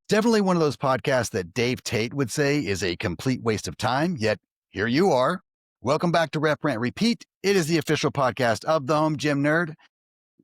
Definitely one of those podcasts that Dave Tate would say is a complete waste of time, yet here you are. Welcome back to Rep Rant Repeat. It is the official podcast of the Home Gym Nerd,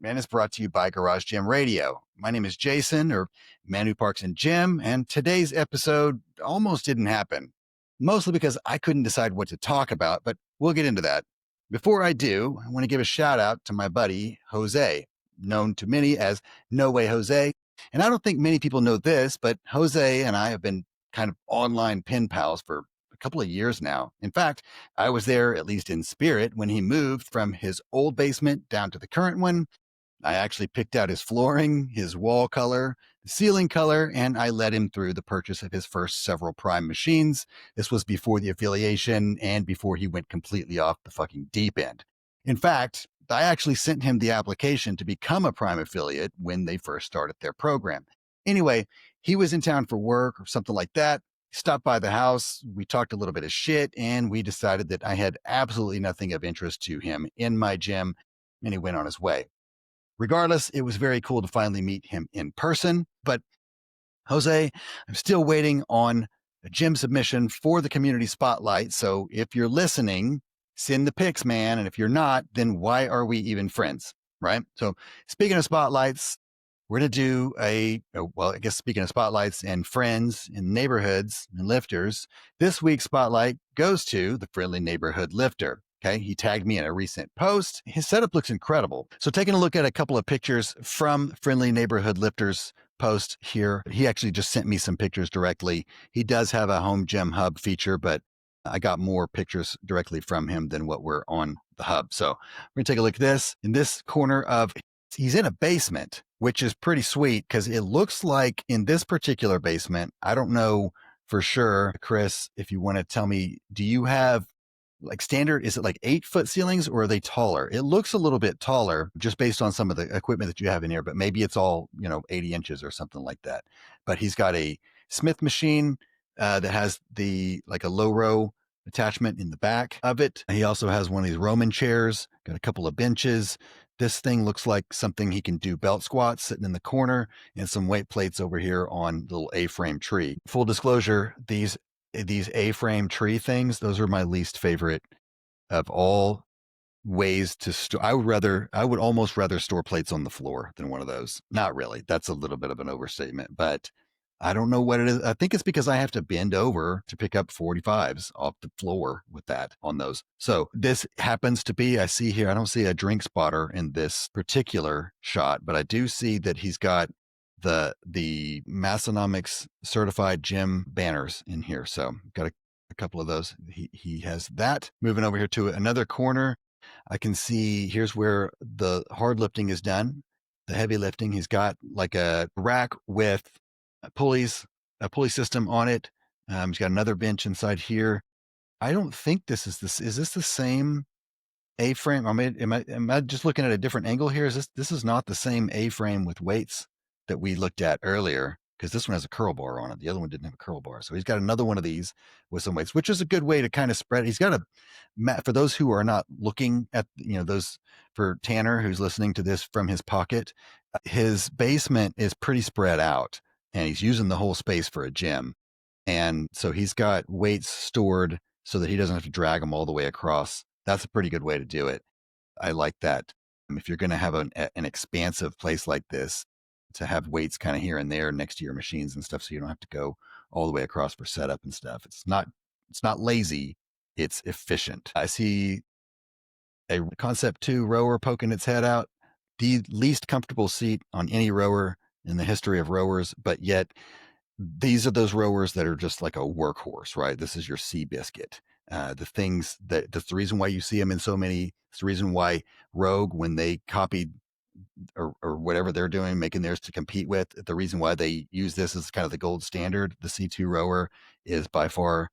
and it's brought to you by Garage Gym Radio. My name is Jason, or Man Who Parks and Gym, and today's episode almost didn't happen, mostly because I couldn't decide what to talk about, but we'll get into that. Before I do, I want to give a shout out to my buddy, Jose, known to many as No Way Jose. And I don't think many people know this, but Jose and I have been kind of online pen pals for a couple of years now. In fact, I was there, at least in spirit, when he moved from his old basement down to the current one. I actually picked out his flooring, his wall color, the ceiling color, and I led him through the purchase of his first several Prime machines. This was before the affiliation and before he went completely off the fucking deep end. In fact, I actually sent him the application to become a Prime affiliate when they first started their program. Anyway, he was in town for work or something like that. He stopped by the house. We talked a little bit of shit, and we decided that I had absolutely nothing of interest to him in my gym, and he went on his way. Regardless, it was very cool to finally meet him in person. But Jose, I'm still waiting on a gym submission for the community spotlight. So if you're listening, send the pics, man. And if you're not, then why are we even friends? Right. So speaking of spotlights, we're going to do I guess speaking of spotlights and friends in neighborhoods and lifters, this week's spotlight goes to the Friendly Neighborhood Lifter. Okay, he tagged me in a recent post. His setup looks incredible. So taking a look at a couple of pictures from Friendly Neighborhood Lifters post here. He actually just sent me some pictures directly. He does have a home gym hub feature, but I got more pictures directly from him than what were on the hub. So we're going to take a look at this. In this corner of, he's in a basement, which is pretty sweet because it looks like in this particular basement, I don't know for sure, Chris, if you want to tell me, do you have like standard, is it like 8-foot ceilings or are they taller? It looks a little bit taller just based on some of the equipment that you have in here, but maybe it's all, 80 inches or something like that. But he's got a Smith machine that has like a low row attachment in the back of it. He also has one of these Roman chairs, got a couple of benches. This thing looks like something he can do belt squats sitting in the corner, and some weight plates over here on the little A-frame tree. Full disclosure, these A-frame tree things, those are my least favorite of all ways to store. I would almost rather store plates on the floor than one of those. Not really. That's a little bit of an overstatement, but I don't know what it is. I think it's because I have to bend over to pick up 45s off the floor with that on those. So this happens to be, I see here, I don't see a drink spotter in this particular shot, but I do see that he's got the Massonomics certified gym banners in here. So got a couple of those. He has that. Moving over here to another corner, I can see here's where the hard lifting is done. The heavy lifting, he's got like a rack with pulleys, a pulley system on it. He's got another bench inside here. I don't think is this the same A-frame? I mean, am I just looking at a different angle here? This is not the same A-frame with weights that we looked at earlier, because this one has a curl bar on it. The other one didn't have a curl bar. So he's got another one of these with some weights, which is a good way to kind of spread. He's got a mat for those who are not looking at, those for Tanner, who's listening to this from his pocket. His basement is pretty spread out and he's using the whole space for a gym. And so he's got weights stored so that he doesn't have to drag them all the way across. That's a pretty good way to do it. I like that. If you're going to have an expansive place like this, to have weights kind of here and there next to your machines and stuff, so you don't have to go all the way across for setup and stuff. It's not lazy, it's efficient. I see a Concept 2 rower poking its head out, the least comfortable seat on any rower in the history of rowers, but yet these are those rowers that are just like a workhorse, right? This is your sea biscuit. The things that's the reason why you see them in so many. It's the reason why Rogue, when they copied or whatever they're doing, making theirs to compete with, the reason why they use this as kind of the gold standard, the C2 rower, is by far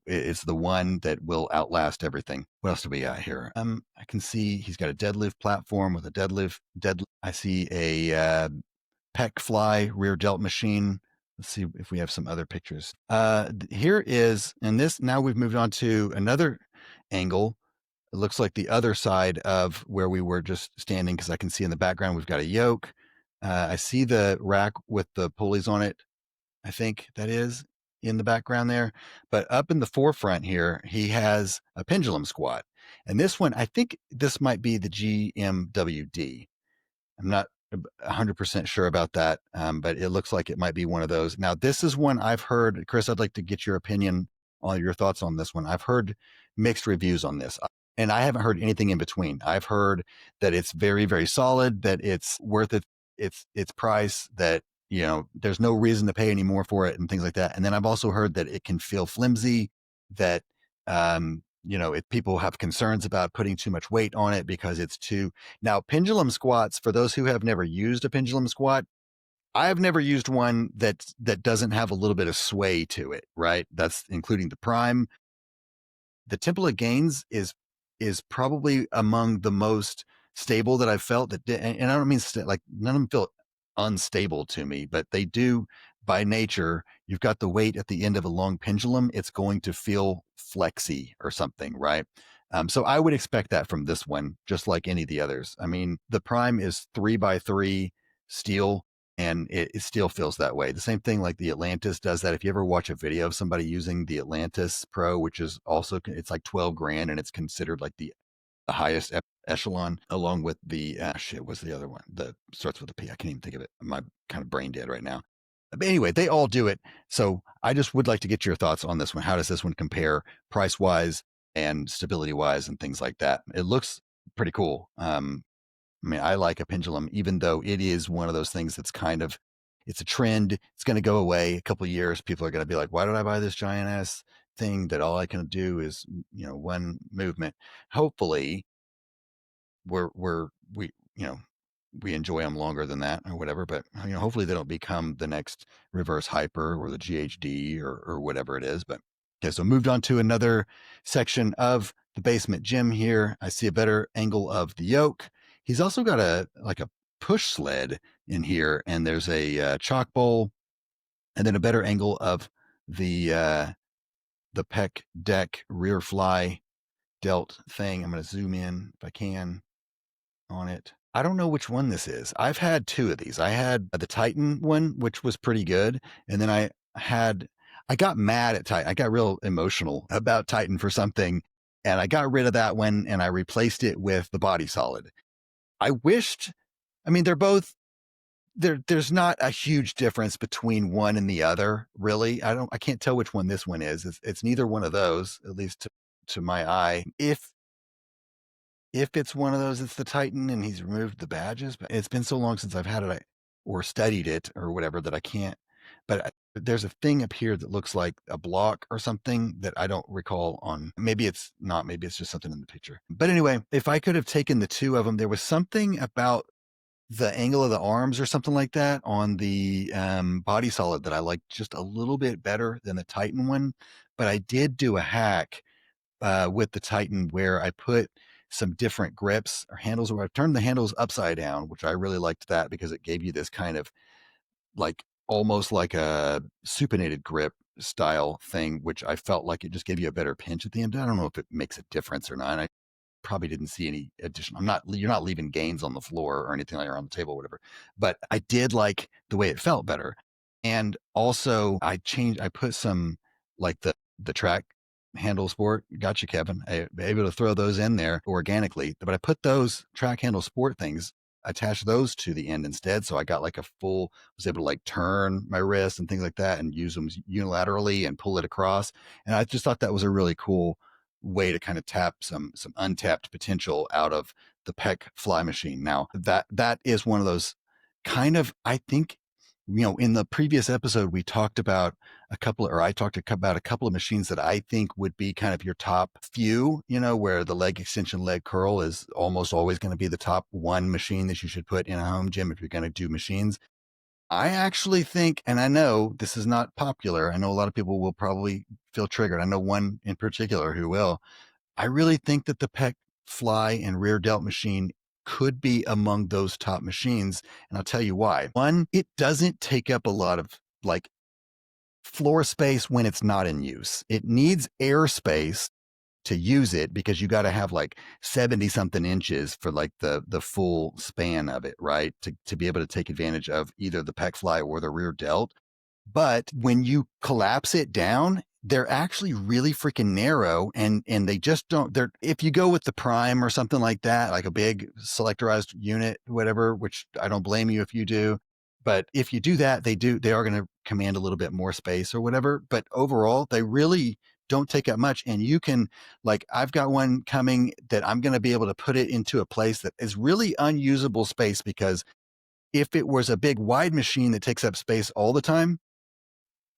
it's the one that will outlast everything. What else do we got here? I can see he's got a deadlift platform with a deadlift. I see a pec fly rear delt machine. Let's see if we have some other pictures. Here is, and this, now we've moved on to another angle. It looks like the other side of where we were just standing, because I can see in the background we've got a yoke. I see the rack with the pulleys on it. I think that is in the background there. But up in the forefront here, he has a pendulum squat. And this one, I think this might be the GMWD. I'm not 100% sure about that, but it looks like it might be one of those. Now, this is one I've heard, Chris, I'd like to get your opinion on your thoughts on this one. I've heard mixed reviews on this, and I haven't heard anything in between. I've heard that it's very, very solid, that it's worth its price, that there's no reason to pay any more for it and things like that. And then I've also heard that it can feel flimsy, that if people have concerns about putting too much weight on it because it's too. Now, pendulum squats, for those who have never used a pendulum squat, I've never used one that doesn't have a little bit of sway to it, right? That's including the prime. The Temple of Gains is probably among the most stable that I've felt. And I don't mean like none of them feel unstable to me, but they do by nature. You've got the weight at the end of a long pendulum; it's going to feel flexy or something, right? So I would expect that from this one, just like any of the others. I mean, the Prime is 3x3 steel, and it still feels that way. The same thing like the Atlantis does that. If you ever watch a video of somebody using the Atlantis Pro, which is also, it's like 12 grand and it's considered like the highest echelon, along with the what's the other one that starts with a P? I can't even think of it. My kind of brain dead right now. But anyway, they all do it. So I just would like to get your thoughts on this one. How does this one compare price wise and stability wise and things like that? It looks pretty cool. I mean, I like a pendulum, even though it is one of those things that's kind of, it's a trend. It's going to go away a couple of years. People are going to be like, why did I buy this giant ass thing that all I can do is, one movement? Hopefully we, we enjoy them longer than that or whatever, but hopefully they don't become the next reverse hyper or the GHD or whatever it is. But okay, so moved on to another section of the basement gym here. I see a better angle of the yoke. He's also got a push sled in here, and there's a chalk bowl, and then a better angle of the pec deck rear fly delt thing. I'm going to zoom in if I can on it. I don't know which one this is. I've had two of these. I had the Titan one, which was pretty good, and then I got mad at Titan. I got real emotional about Titan for something, and I got rid of that one and I replaced it with the Body Solid. I mean, they're both there's not a huge difference between one and the other, really. I can't tell which one this one is. It's neither one of those, at least to my eye. If it's one of those, it's the Titan and he's removed the badges, but it's been so long since I've had it or studied it or whatever that I can't. But there's a thing up here that looks like a block or something that I don't recall on. Maybe it's not. Maybe it's just something in the picture. But anyway, if I could have taken the two of them, there was something about the angle of the arms or something like that on the Body Solid that I liked just a little bit better than the Titan one. But I did do a hack with the Titan where I put some different grips or handles, where I turned the handles upside down, which I really liked that because it gave you this kind of like almost like a supinated grip style thing, which I felt like it just gave you a better pinch at the end. I don't know if it makes a difference or not. I probably didn't see any addition. You're not leaving gains on the floor or anything like that, or on the table, or whatever. But I did like the way it felt better. And also I put some like the track handle sport. Gotcha, Kevin. I was able to throw those in there organically, but I put those track handle sport things, attach those to the end instead. So I got like was able to like turn my wrist and things like that and use them unilaterally and pull it across. And I just thought that was a really cool way to kind of tap some untapped potential out of the pec fly machine. Now that is one of those kind of, I think, in the previous episode, we talked about I talked about a couple of machines that I think would be kind of your top few, where the leg extension, leg curl is almost always going to be the top one machine that you should put in a home gym if you're going to do machines. I actually think, and I know this is not popular. I know a lot of people will probably feel triggered. I know one in particular who will. I really think that the pec fly and rear delt machine could be among those top machines. And I'll tell you why. One, it doesn't take up a lot of like floor space when it's not in use. It needs air space to use it because you got to have like 70 something inches for like the full span of it, right? To be able to take advantage of either the pec fly or the rear delt. But when you collapse it down, they're actually really freaking narrow, and they just don't, they're, if you go with the prime or something like that, like a big selectorized unit, whatever, which I don't blame you if you do. But if you do that, they are going to command a little bit more space or whatever. But overall, they really don't take up much. And you can, like, I've got one coming that I'm going to be able to put it into a place that is really unusable space, because if it was a big wide machine that takes up space all the time,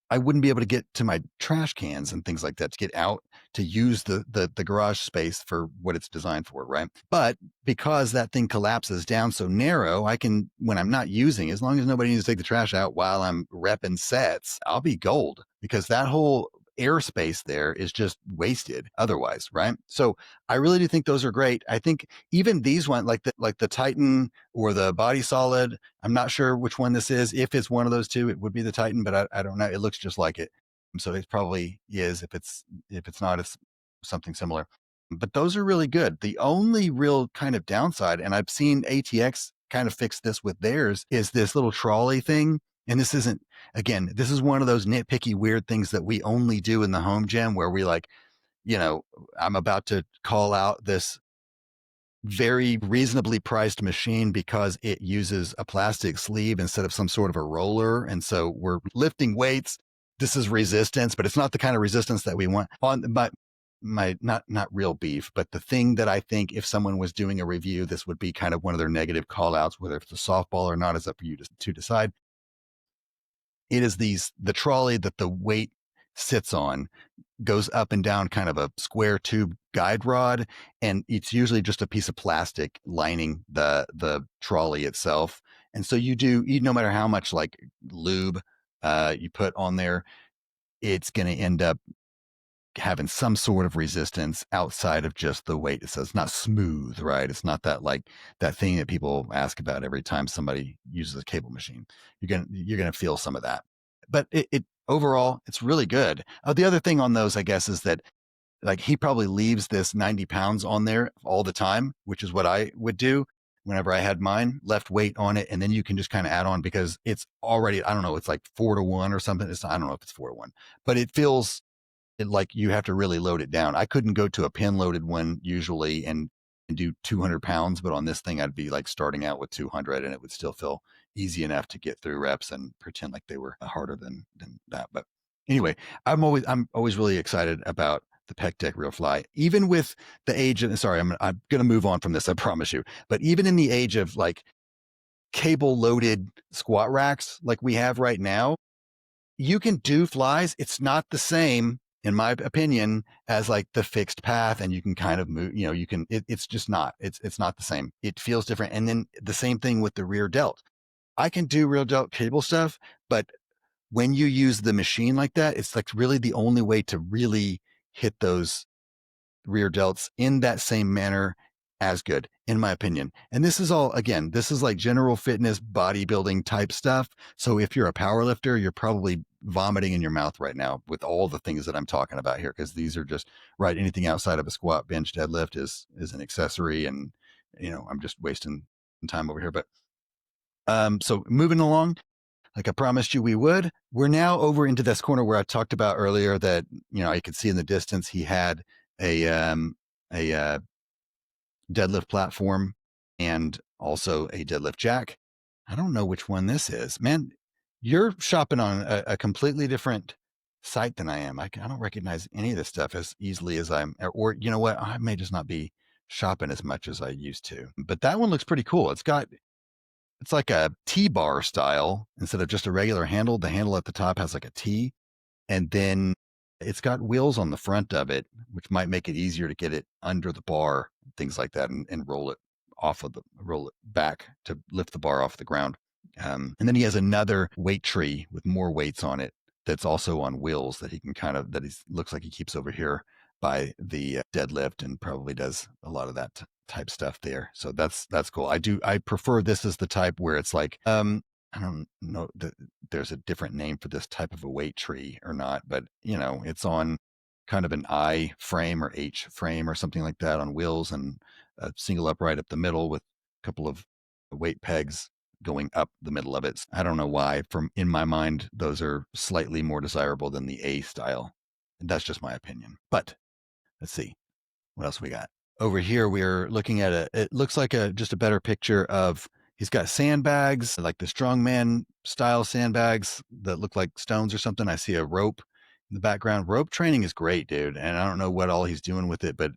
I wouldn't be able to get to my trash cans and things like that to get out to use the garage space for what it's designed for, right? But because that thing collapses down so narrow, I can, when I'm not using, as long as nobody needs to take the trash out while I'm repping sets, I'll be gold, because that whole airspace there is just wasted otherwise, right? So I really do think those are great. I think even these ones, like the Titan or the Body Solid, I'm not sure which one this is. If it's one of those two, it would be the Titan, but I don't know. It looks just like it. So it probably is. If it's not, it's something similar. But those are really good. The only real kind of downside, and I've seen ATX kind of fix this with theirs, is this little trolley thing. And this isn't, again, this is one of those nitpicky weird things that we only do in the home gym, where we like, I'm about to call out this very reasonably priced machine because it uses a plastic sleeve instead of some sort of a roller. And so we're lifting weights. This is resistance, but it's not the kind of resistance that we want on my not real beef, but the thing that I think if someone was doing a review, this would be kind of one of their negative call outs, whether it's a softball or not is up for you to decide. It is the trolley that the weight sits on goes up and down kind of a square tube guide rod, and it's usually just a piece of plastic lining the trolley itself. And so no matter how much like lube you put on there, it's going to end up having some sort of resistance outside of just the weight. So it's not smooth, right? It's not that like that thing that people ask about every time somebody uses a cable machine. You're gonna feel some of that, but it overall it's really good. The other thing on those, I guess, is that like he probably leaves this 90 pounds on there all the time, which is what I would do whenever I had mine, left weight on it, and then you can just kind of add on because it's already, I don't know, it's like 4-1 or something. I don't know if it's 4-1, but it feels like you have to really load it down. I couldn't go to a pin loaded one usually and do 200 pounds, but on this thing, I'd be like starting out with 200 and it would still feel easy enough to get through reps and pretend like they were harder than that. But anyway, I'm always really excited about the Pec Deck Real Fly, even with the age of, sorry, I'm going to move on from this, I promise you. But even in the age of like cable loaded squat racks like we have right now, you can do flies. It's not the same, in my opinion, as like the fixed path, and you can kind of move, it's just not, it's not the same. It feels different. And then the same thing with the rear delt. I can do rear delt cable stuff, but when you use the machine like that, it's like really the only way to really hit those rear delts in that same manner as good, in my opinion. And this is all, again, this is like general fitness, bodybuilding type stuff. So if you're a power lifter, you're probably vomiting in your mouth right now with all the things that I'm talking about here, because these are just right. Anything outside of a squat, bench, deadlift is an accessory. And, I'm just wasting time over here. But so moving along, like I promised you we would, we're now over into this corner where I talked about earlier that, I could see in the distance he had a deadlift platform and also a deadlift jack. I don't know which one this is. Man, you're shopping on a completely different site than I am. I don't recognize any of this stuff as easily as or you know what? I may just not be shopping as much as I used to. But that one looks pretty cool. It's like a T-bar style instead of just a regular handle. The handle at the top has like a T, and then it's got wheels on the front of it, which might make it easier to get it under the bar, things like that, and roll it roll it back to lift the bar off the ground. And then he has another weight tree with more weights on it that's also on wheels that he can looks like he keeps over here by the deadlift, and probably does a lot of that type stuff there. So that's cool. I prefer this as the type where it's like, I don't know that there's a different name for this type of a weight tree or not, but it's on kind of an I frame or H frame or something like that on wheels, and a single upright up the middle with a couple of weight pegs going up the middle of it. I don't know why. From in my mind, those are slightly more desirable than the A style. That's just my opinion. But let's see what else we got. Over here, we're looking at it looks like just a better picture of, he's got sandbags, like the strongman style sandbags that look like stones or something. I see a rope in the background. Rope training is great, dude. And I don't know what all he's doing with it, but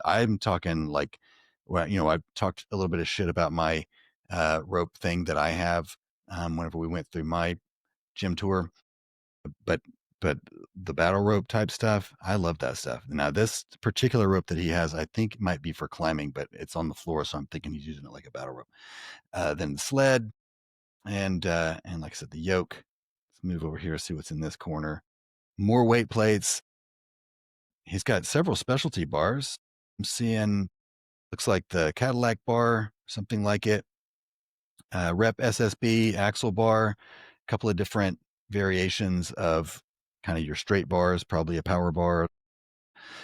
I'm talking like, well, I've talked a little bit of shit about my rope thing that I have whenever we went through my gym tour. But but the battle rope type stuff, I love that stuff. Now this particular rope that he has, I think might be for climbing, but it's on the floor, so I'm thinking he's using it like a battle rope. Then the sled, and like I said, the yoke. Let's move over here, see what's in this corner. More weight plates. He's got several specialty bars. I'm seeing, looks like the Cadillac bar, something like it. Rep SSB axle bar, a couple of different variations of kind of your straight bars, probably a power bar.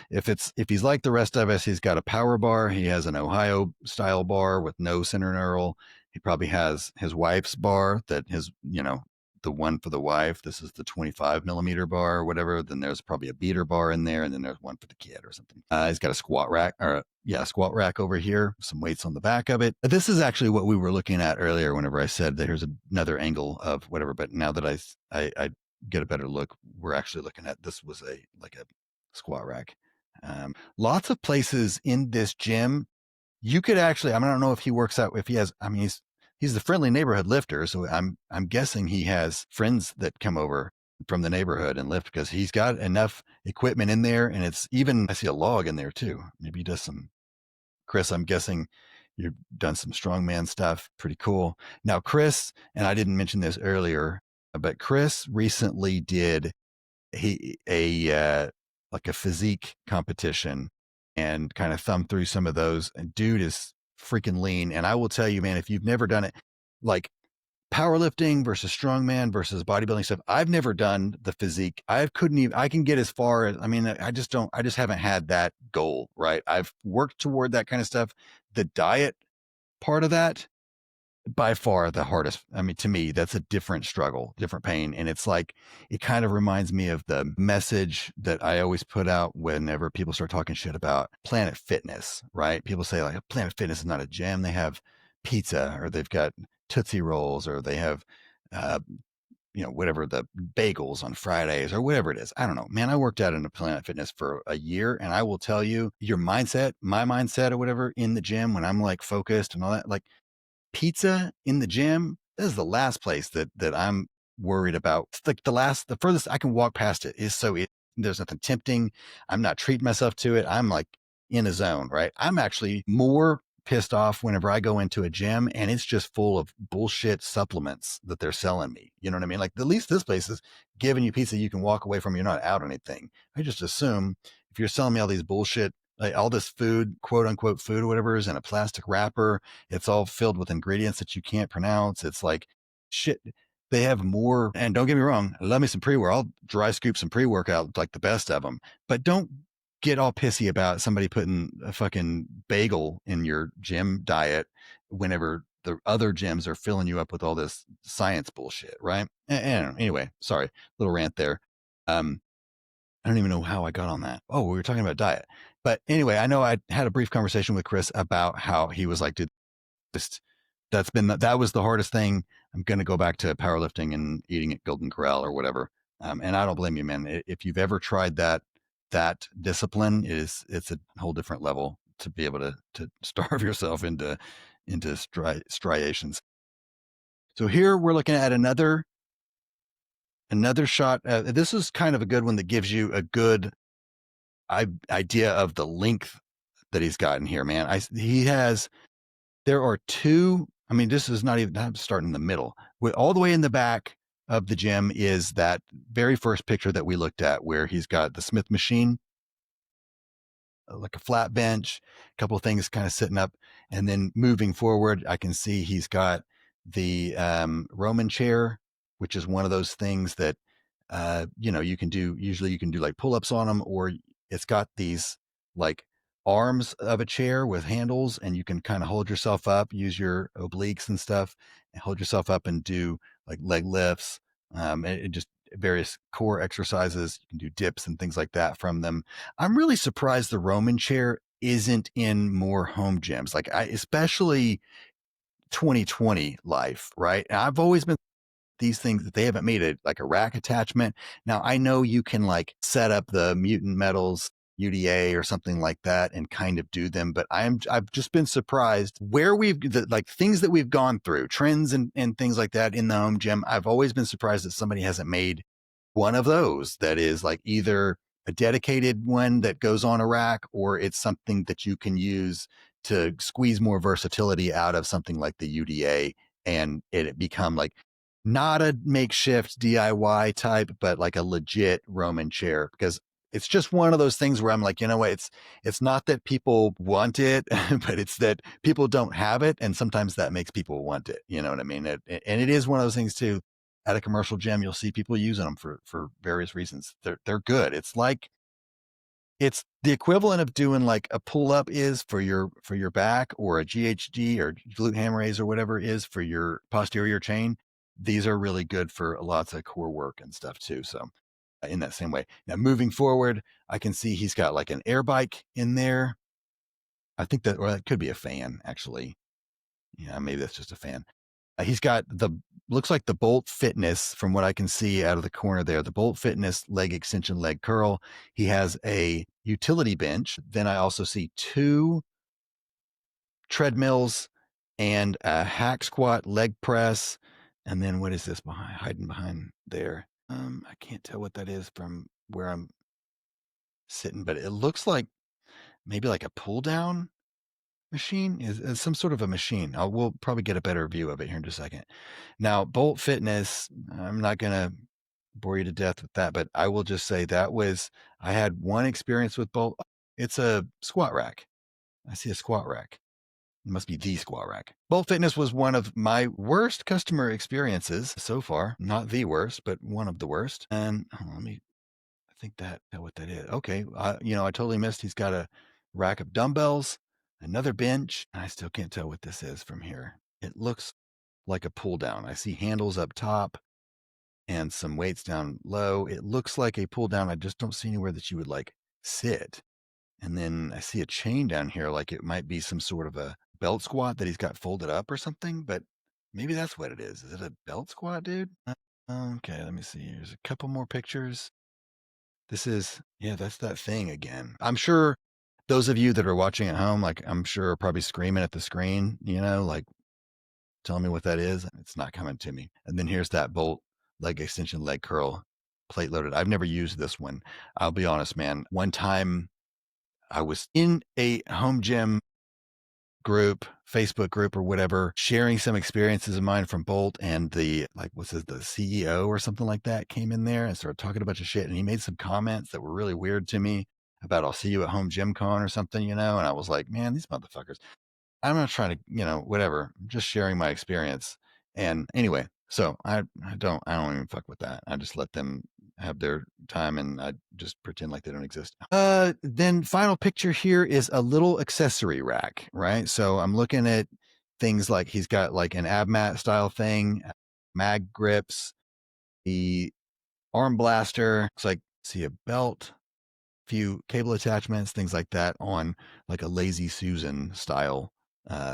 If he's like the rest of us, he's got a power bar. He has an Ohio style bar with no center knurl. He probably has his wife's bar that his, the one for the wife. This is the 25 millimeter bar or whatever. Then there's probably a beater bar in there, and then there's one for the kid or something. He's got a squat rack, squat rack over here, some weights on the back of it. This is actually what we were looking at earlier whenever I said that here's another angle of whatever. But now that I get a better look, we're actually looking at, this was a squat rack. Lots of places in this gym you could actually, I don't know if he works out, if he has, he's the friendly neighborhood lifter. So I'm guessing he has friends that come over from the neighborhood and lift, because he's got enough equipment in there. And it's even, I see a log in there too. Maybe he does some, Chris, I'm guessing you've done some strongman stuff. Pretty cool. Now, Chris, and I didn't mention this earlier, but Chris recently did like a physique competition and kind of thumb through some of those. And dude is freaking lean. And I will tell you, man, if you've never done it, like powerlifting versus strongman versus bodybuilding stuff, I've never done the physique. I can get as far as, I just haven't had that goal, right? I've worked toward that kind of stuff. The diet part of that, by far the hardest. To me, that's a different struggle, different pain. And it's like, it kind of reminds me of the message that I always put out whenever people start talking shit about Planet Fitness, right? People say like, Planet Fitness is not a gym. They have pizza, or they've got Tootsie Rolls, or they have, whatever, the bagels on Fridays or whatever it is. I don't know, man. I worked out in a Planet Fitness for a year, and I will tell you, your mindset, my mindset or whatever in the gym, when I'm like focused and all that, like, pizza in the gym, this is the last place that I'm worried about. It's like the furthest I can walk past it is there's nothing tempting. I'm not treating myself to it. I'm like in a zone, right? I'm actually more pissed off whenever I go into a gym and it's just full of bullshit supplements that they're selling me. You know what I mean? Like, at least this place is giving you pizza you can walk away from. You're not out anything. I just assume if you're selling me all these bullshit, like all this food, quote unquote food or whatever, is in a plastic wrapper, it's all filled with ingredients that you can't pronounce. It's like shit. They have more, and don't get me wrong, I love me some pre-work. I'll dry scoop some pre-workout, like the best of them, but don't get all pissy about somebody putting a fucking bagel in your gym diet whenever the other gyms are filling you up with all this science bullshit, right? And anyway, sorry, little rant there. I don't even know how I got on that. Oh, we were talking about diet. But anyway, I know I had a brief conversation with Chris about how he was like, dude, that was the hardest thing. I'm going to go back to powerlifting and eating at Golden Corral or whatever. And I don't blame you, man. If you've ever tried that discipline, it's a whole different level to be able to starve yourself into striations. So here we're looking at another shot. This is kind of a good one that gives you a good idea of the length that he's gotten here, man. There are two. This is not even, I'm starting in the middle. With all the way in the back of the gym is that very first picture that we looked at, where he's got the Smith machine, like a flat bench, a couple of things kind of sitting up. And then moving forward, I can see he's got the Roman chair, which is one of those things that, you can do, usually you can do like pull-ups on them, or it's got these like arms of a chair with handles, and you can kind of hold yourself up, use your obliques and stuff, and hold yourself up and do like leg lifts, and just various core exercises. You can do dips and things like that from them. I'm really surprised the Roman chair isn't in more home gyms. Like especially 2020 life, right? And I've always been these things that they haven't made it like a rack attachment. Now I know you can like set up the Mutant Metals UDA or something like that and kind of do them, but I've just been surprised where like things that we've gone through, trends and things like that in the home gym. I've always been surprised that somebody hasn't made one of those that is like either a dedicated one that goes on a rack, or it's something that you can use to squeeze more versatility out of something like the UDA, and it become like not a makeshift DIY type, but like a legit Roman chair. Because it's just one of those things where I'm like, you know what, it's not that people want it, but it's that people don't have it, and sometimes that makes people want it. You know what I mean? And it is one of those things too. At a commercial gym, you'll see people using them for various reasons. They're good. It's like it's the equivalent of doing like a pull up is for your back, or a GHD or glute ham raise or whatever it is for your posterior chain. These are really good for lots of core work and stuff too. So in that same way. Now moving forward, I can see he's got like an air bike in there. I think that, or that could be a fan actually. Yeah, maybe that's just a fan. He's got looks like the Bolt Fitness from what I can see out of the corner there, the Bolt Fitness leg extension, leg curl. He has a utility bench. Then I also see 2 treadmills and a hack squat leg press. And then what is this hiding behind there? I can't tell what that is from where I'm sitting, but it looks like maybe like a pull down machine is some sort of a machine. We'll probably get a better view of it here in just a second. Now, Bolt Fitness, I'm not going to bore you to death with that, but I will just say I had one experience with Bolt. It's a squat rack. I see a squat rack. It must be the squat rack. Bolt Fitness was one of my worst customer experiences so far. Not the worst, but one of the worst. And I think what that is. Okay. I totally missed. He's got a rack of dumbbells, another bench. I still can't tell what this is from here. It looks like a pull down. I see handles up top and some weights down low. It looks like a pull down. I just don't see anywhere that you would like sit. And then I see a chain down here, like it might be some sort of a belt squat that he's got folded up or something, but maybe that's what it is. Is it a belt squat, dude? Okay, let me see. There's a couple more pictures. That's that thing again. I'm sure those of you that are watching at home, like I'm sure are probably screaming at the screen, like tell me what that is. It's not coming to me. And then here's that Bolt leg extension, leg curl, plate loaded. I've never used this one. I'll be honest, man. One time I was in a home gym group, Facebook group or whatever, sharing some experiences of mine from Bolt, and the CEO or something like that came in there and started talking a bunch of shit. And he made some comments that were really weird to me about, I'll see you at home gym con or something, and I was like, man, these motherfuckers, I'm not trying to, whatever, I'm just sharing my experience. And anyway, so I don't even fuck with that. I just let them have their time and I just pretend like they don't exist. Then final picture here is a little accessory rack, right? So I'm looking at things like he's got like an ab mat style thing, mag grips, the arm blaster. It's like, see a belt, few cable attachments, things like that on like a Lazy Susan style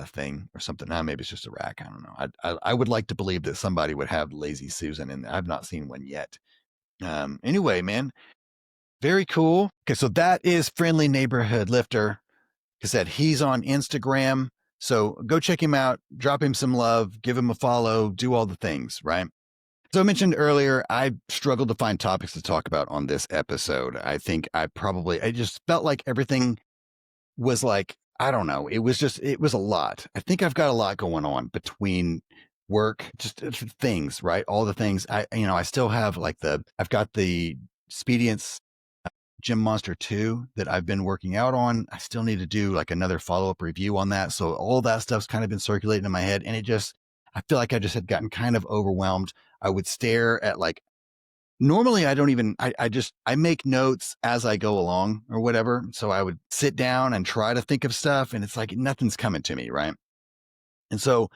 thing or something. Now maybe it's just a rack. I don't know. I would like to believe that somebody would have Lazy Susan, and I've not seen one yet. Anyway, man, very cool. Okay, so that is Friendly Neighborhood Lifter. Like I said, he's on Instagram, so go check him out, drop him some love, give him a follow, do all the things, right? So I mentioned earlier, I struggled to find topics to talk about on this episode. I think I just felt like everything was like, I don't know. It was a lot. I think I've got a lot going on between work, just things, right? All the things I still have I've got the Expedience Gym Monster 2 that I've been working out on. I still need to do like another follow-up review on that. So all that stuff's kind of been circulating in my head, and I feel like I just had gotten kind of overwhelmed. I would stare at like Normally I don't even, I make notes as I go along or whatever. So I would sit down and try to think of stuff and it's like nothing's coming to me. Right. And so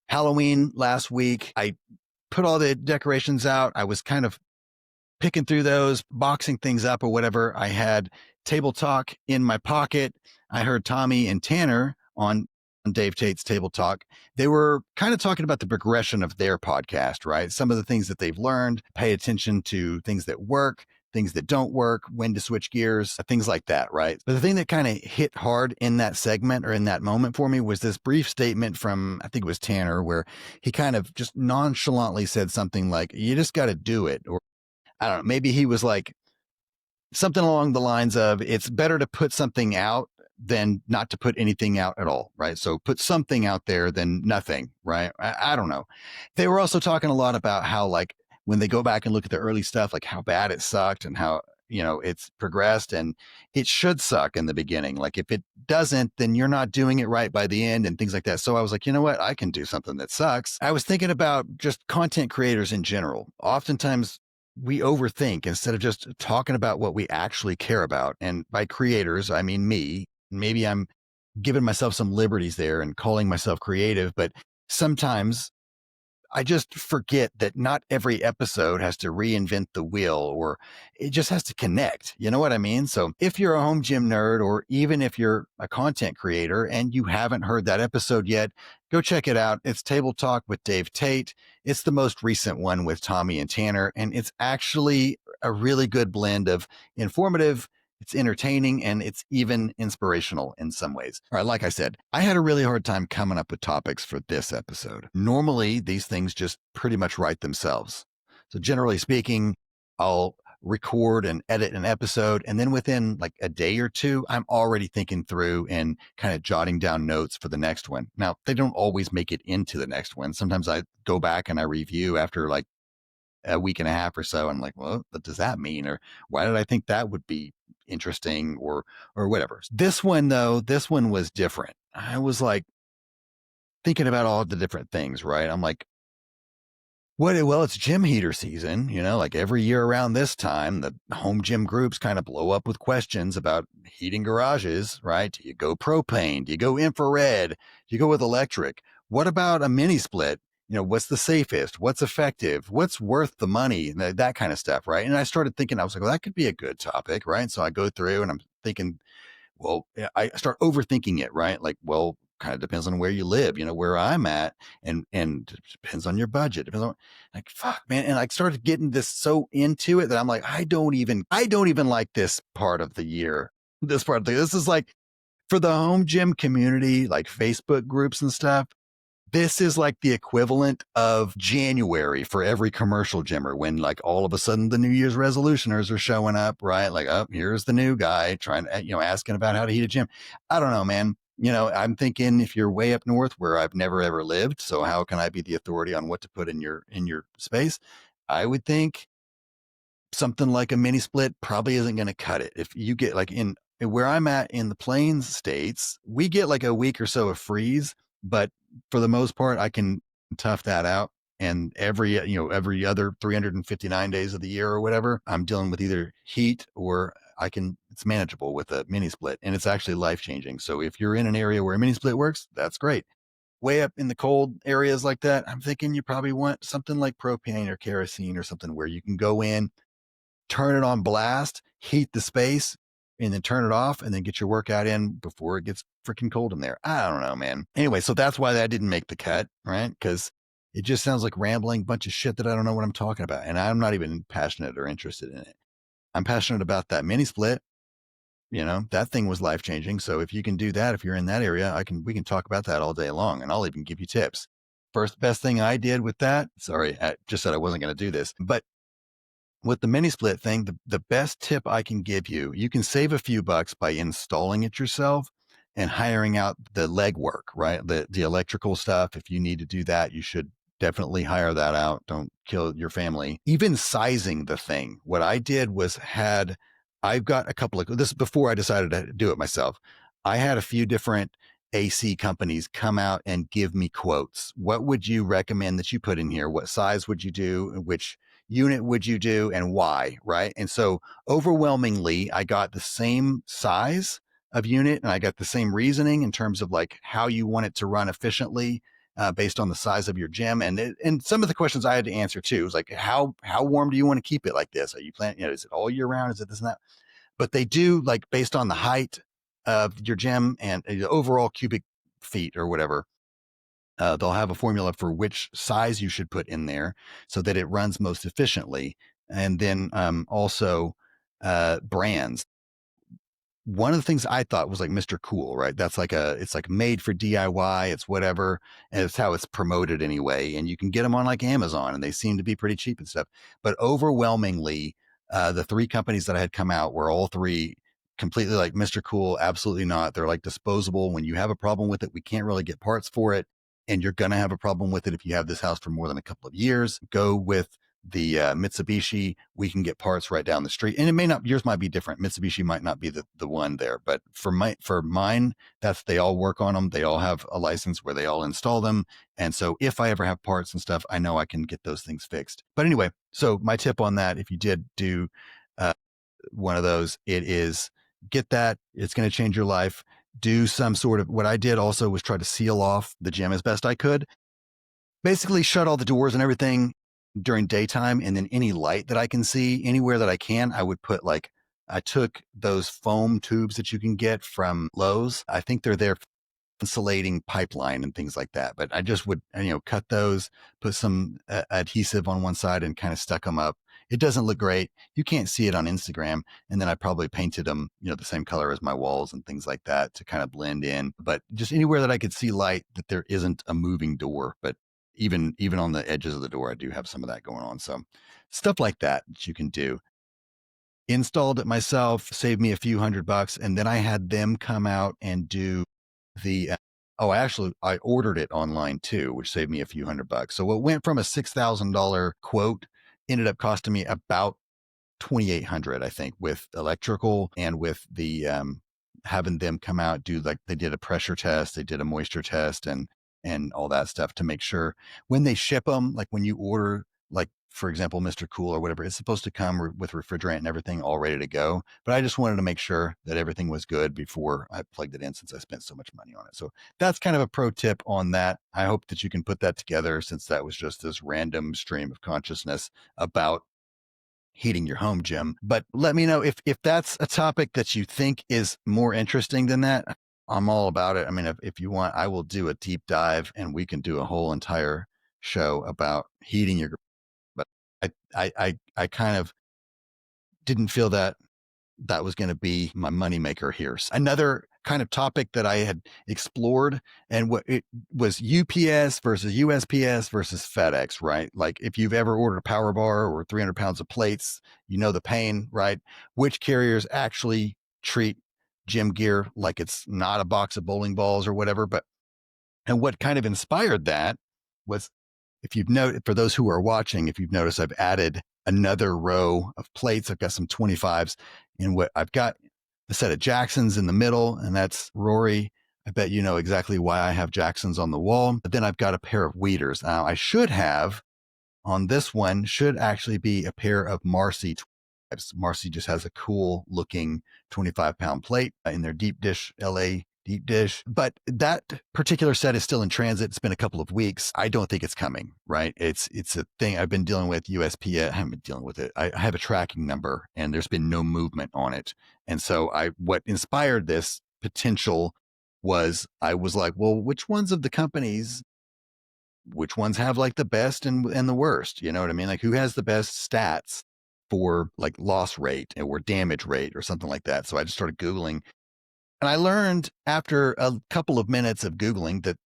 Halloween last week, I put all the decorations out. I was kind of picking through those, boxing things up or whatever. I had Table Talk in my pocket. I heard Tommy and Tanner on Dave Tate's Table Talk. They were kind of talking about the progression of their podcast, right? Some of the things that they've learned, pay attention to things that work, things that don't work, when to switch gears, things like that, right? But the thing that kind of hit hard in that segment or in that moment for me was this brief statement from, I think it was Tanner, where he kind of just nonchalantly said something like, you just got to do it. Or I don't know, maybe he was like something along the lines of, it's better to put something out than not to put anything out at all, right? So put something out there than nothing, right? I don't know. They were also talking a lot about how, like, when they go back and look at the early stuff, like how bad it sucked and how, it's progressed and it should suck in the beginning. Like if it doesn't, then you're not doing it right by the end and things like that. So I was like, you know what? I can do something that sucks. I was thinking about just content creators in general. Oftentimes we overthink instead of just talking about what we actually care about. And by creators, I mean me. Maybe I'm giving myself some liberties there and calling myself creative, but sometimes I just forget that not every episode has to reinvent the wheel or it just has to connect. You know what I mean? So if you're a home gym nerd or even if you're a content creator and you haven't heard that episode yet, go check it out. It's Table Talk with Dave Tate. It's the most recent one with Tommy and Tanner, and it's actually a really good blend of informative, it's entertaining, and it's even inspirational in some ways. All right, like I said, I had a really hard time coming up with topics for this episode. Normally, these things just pretty much write themselves. So generally speaking, I'll record and edit an episode, and then within like a day or two, I'm already thinking through and kind of jotting down notes for the next one. Now, they don't always make it into the next one. Sometimes I go back and I review after like a week and a half or so. I'm like, well, what does that mean? Or why did I think that would be interesting or whatever. This one though, this one was different. I was like thinking about all the different things, right? I'm like, well, it's gym heater season, like every year around this time, the home gym groups kind of blow up with questions about heating garages, right? Do you go propane? Do you go infrared? Do you go with electric? What about a mini split? What's the safest? What's effective? What's worth the money? That kind of stuff, right? And I started thinking, I was like, well, that could be a good topic, right? So I go through and I'm thinking, well, I start overthinking it, right? Like, well, kind of depends on where you live, where I'm at, and it depends on your budget. Depends on like, fuck, man. And I started getting this so into it that I'm like, I don't even like this part of the year. This is like for the home gym community, like Facebook groups and stuff. This is like the equivalent of January for every commercial gymmer when like all of a sudden the New Year's resolutioners are showing up, right? Like, oh, here's the new guy trying to, asking about how to heat a gym. I don't know, man. I'm thinking if you're way up north where I've never ever lived, so how can I be the authority on what to put in your space? I would think something like a mini split probably isn't going to cut it. If you get like in where I'm at in the plains states, we get like a week or so of freeze, but for the most part, I can tough that out. And every other 359 days of the year or whatever, I'm dealing with either heat or it's manageable with a mini split and it's actually life changing. So if you're in an area where a mini split works, that's great. Way up in the cold areas like that, I'm thinking you probably want something like propane or kerosene or something where you can go in, turn it on blast, heat the space, and then turn it off and then get your workout in before it gets freaking cold in there. I don't know, man. Anyway, so that's why that didn't make the cut, right? Because it just sounds like rambling bunch of shit that I don't know what I'm talking about. And I'm not even passionate or interested in it. I'm passionate about that mini split. That thing was life changing. So if you can do that, if you're in that area, we can talk about that all day long and I'll even give you tips. First best thing I did with that, sorry, I just said I wasn't going to do this, but with the mini split thing, the best tip I can give you, you can save a few bucks by installing it yourself and hiring out the legwork, right? The electrical stuff. If you need to do that, you should definitely hire that out. Don't kill your family. Even sizing the thing. What I did was I've got a couple of, this is before I decided to do it myself. I had a few different AC companies come out and give me quotes. What would you recommend that you put in here? What size would you do? Which unit would you do and why, right? And so overwhelmingly, I got the same size of unit and I got the same reasoning in terms of like how you want it to run efficiently based on the size of your gym. And some of the questions I had to answer too was like, how warm do you want to keep it like this? Are you planning, is it all year round? Is it this and that? But they do like based on the height of your gym and the overall cubic feet or whatever. They'll have a formula for which size you should put in there so that it runs most efficiently. And then also brands. One of the things I thought was like Mr. Cool, right? That's like it's like made for DIY. It's whatever. And it's how it's promoted anyway. And you can get them on like Amazon and they seem to be pretty cheap and stuff. But overwhelmingly, the three companies that I had come out were all three completely like Mr. Cool. Absolutely not. They're like disposable. When you have a problem with it, we can't really get parts for it. And you're going to have a problem with it if you have this house for more than a couple of years. Go with the Mitsubishi. We can get parts right down the street, and it may not, yours might be different. Mitsubishi might not be the one there, but for mine, that's, they all work on them. They all have a license where they all install them. And so if I ever have parts and stuff, I know I can get those things fixed. But anyway, so my tip on that, if you did do one of those, it is get that. It's going to change your life. Do some sort of, what I did also was try to seal off the gym as best I could. Basically shut all the doors and everything during daytime, and then any light that I can see anywhere that I can, I would put like, I took those foam tubes that you can get from Lowe's. I think they're there for insulating pipeline and things like that. But I just would, cut those, put some adhesive on one side and kind of stuck them up. It doesn't look great. You can't see it on Instagram. And then I probably painted them, the same color as my walls and things like that to kind of blend in. But just anywhere that I could see light, that there isn't a moving door. But even on the edges of the door, I do have some of that going on. So stuff like that you can do. Installed it myself, saved me a few $100, and then I had them come out and do the I ordered it online too, which saved me a few $100. So it went from a $6,000 quote, ended up costing me about 2,800, I think, with electrical and with the having them come out, do like, they did a pressure test, they did a moisture test and all that stuff to make sure when they ship them, like when you order, like for example, Mr. Cool or whatever, it's supposed to come with refrigerant and everything all ready to go. But I just wanted to make sure that everything was good before I plugged it in, since I spent so much money on it. So that's kind of a pro tip on that. I hope that you can put that together, since that was just this random stream of consciousness about heating your home gym. But let me know if that's a topic that you think is more interesting than that. I'm all about it. I mean, if you want, I will do a deep dive and we can do a whole entire show about heating your, but I kind of didn't feel that was going to be my moneymaker here. Another kind of topic that I had explored, and what it was, UPS versus USPS versus FedEx, right? Like if you've ever ordered a power bar or 300 pounds of plates, the pain, right? Which carriers actually treat gym gear like it's not a box of bowling balls or whatever. And what kind of inspired that was, if you've noted, for those who are watching, if you've noticed, I've added another row of plates. I've got some 25s, and what I've got a set of Jacksons in the middle, and that's Rory. I bet you know exactly why I have Jacksons on the wall. But then I've got a pair of Weeders. Now I should have on this one should actually be a pair of Marcy 25s. Marcy just has a cool looking 25-pound plate in their deep dish LA deep dish, but that particular set is still in transit. It's been a couple of weeks. I don't think it's coming, right? It's a thing I've been dealing with. USPS, I haven't been dealing with it. I have a tracking number and there's been no movement on it. And so what inspired this potential was, I was like, well, which ones of the companies, which ones have like the best and the worst? You know what I mean? Like who has the best stats for like loss rate or damage rate or something like that. So I just started Googling. And I learned after a couple of minutes of Googling that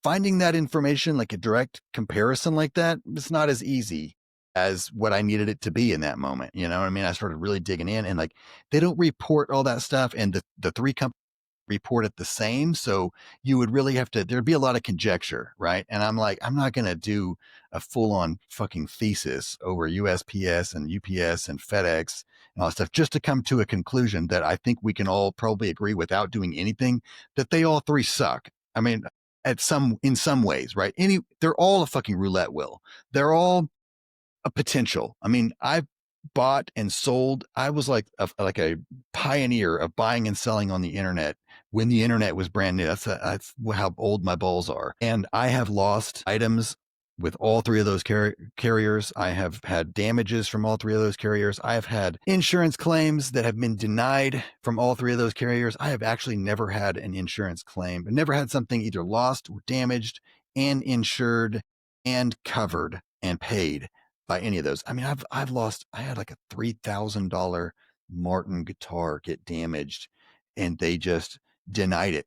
finding that information, like a direct comparison like that, is not as easy as what I needed it to be in that moment. You know what I mean? I started really digging in, and like they don't report all that stuff, and the three companies report it the same. So you would really have to, there'd be a lot of conjecture, right? And I'm like, I'm not going to do a full on fucking thesis over USPS and UPS and FedEx and all that stuff just to come to a conclusion that I think we can all probably agree without doing anything, that they all three suck. I mean, in some ways, right? They're all a fucking roulette wheel. They're all a potential. I mean, I've bought and sold. I was like a pioneer of buying and selling on the internet when the internet was brand new. That's how old my balls are. And I have lost items with all three of those carriers. I have had damages from all three of those carriers. I have had insurance claims that have been denied from all three of those carriers. I have actually never had an insurance claim. I've never had something either lost or damaged and insured and covered and paid by any of those. I mean, I've lost. I had like a $3,000 Martin guitar get damaged, and they just denied it.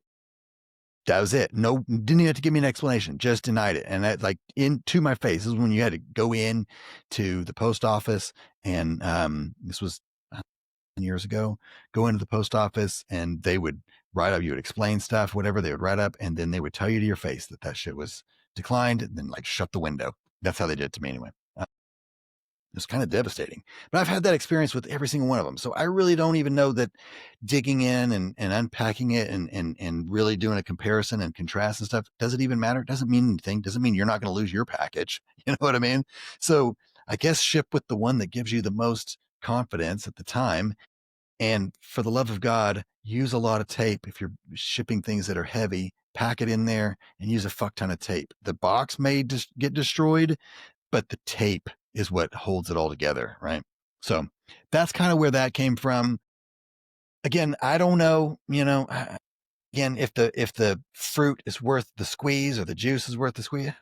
That was it. No, didn't even have to give me an explanation. Just denied it, and that like into my face. This is when you had to go in to the post office, and this was years ago. Go into the post office, and they would write up. You would explain stuff, whatever they would write up, and then they would tell you to your face that that shit was declined, and then like shut the window. That's how they did it to me anyway. It's kind of devastating, but I've had that experience with every single one of them. So I really don't even know that digging in and unpacking it and really doing a comparison and contrast and stuff, does it even matter? It doesn't mean anything. Doesn't mean you're not going to lose your package. You know what I mean? So I guess ship with the one that gives you the most confidence at the time. And for the love of God, use a lot of tape. If you're shipping things that are heavy, pack it in there and use a fuck ton of tape. The box may just get destroyed, but the tape is what holds it all together, right? So that's kind of where that came from. Again, I don't know, again, if the fruit is worth the squeeze or the juice is worth the squeeze.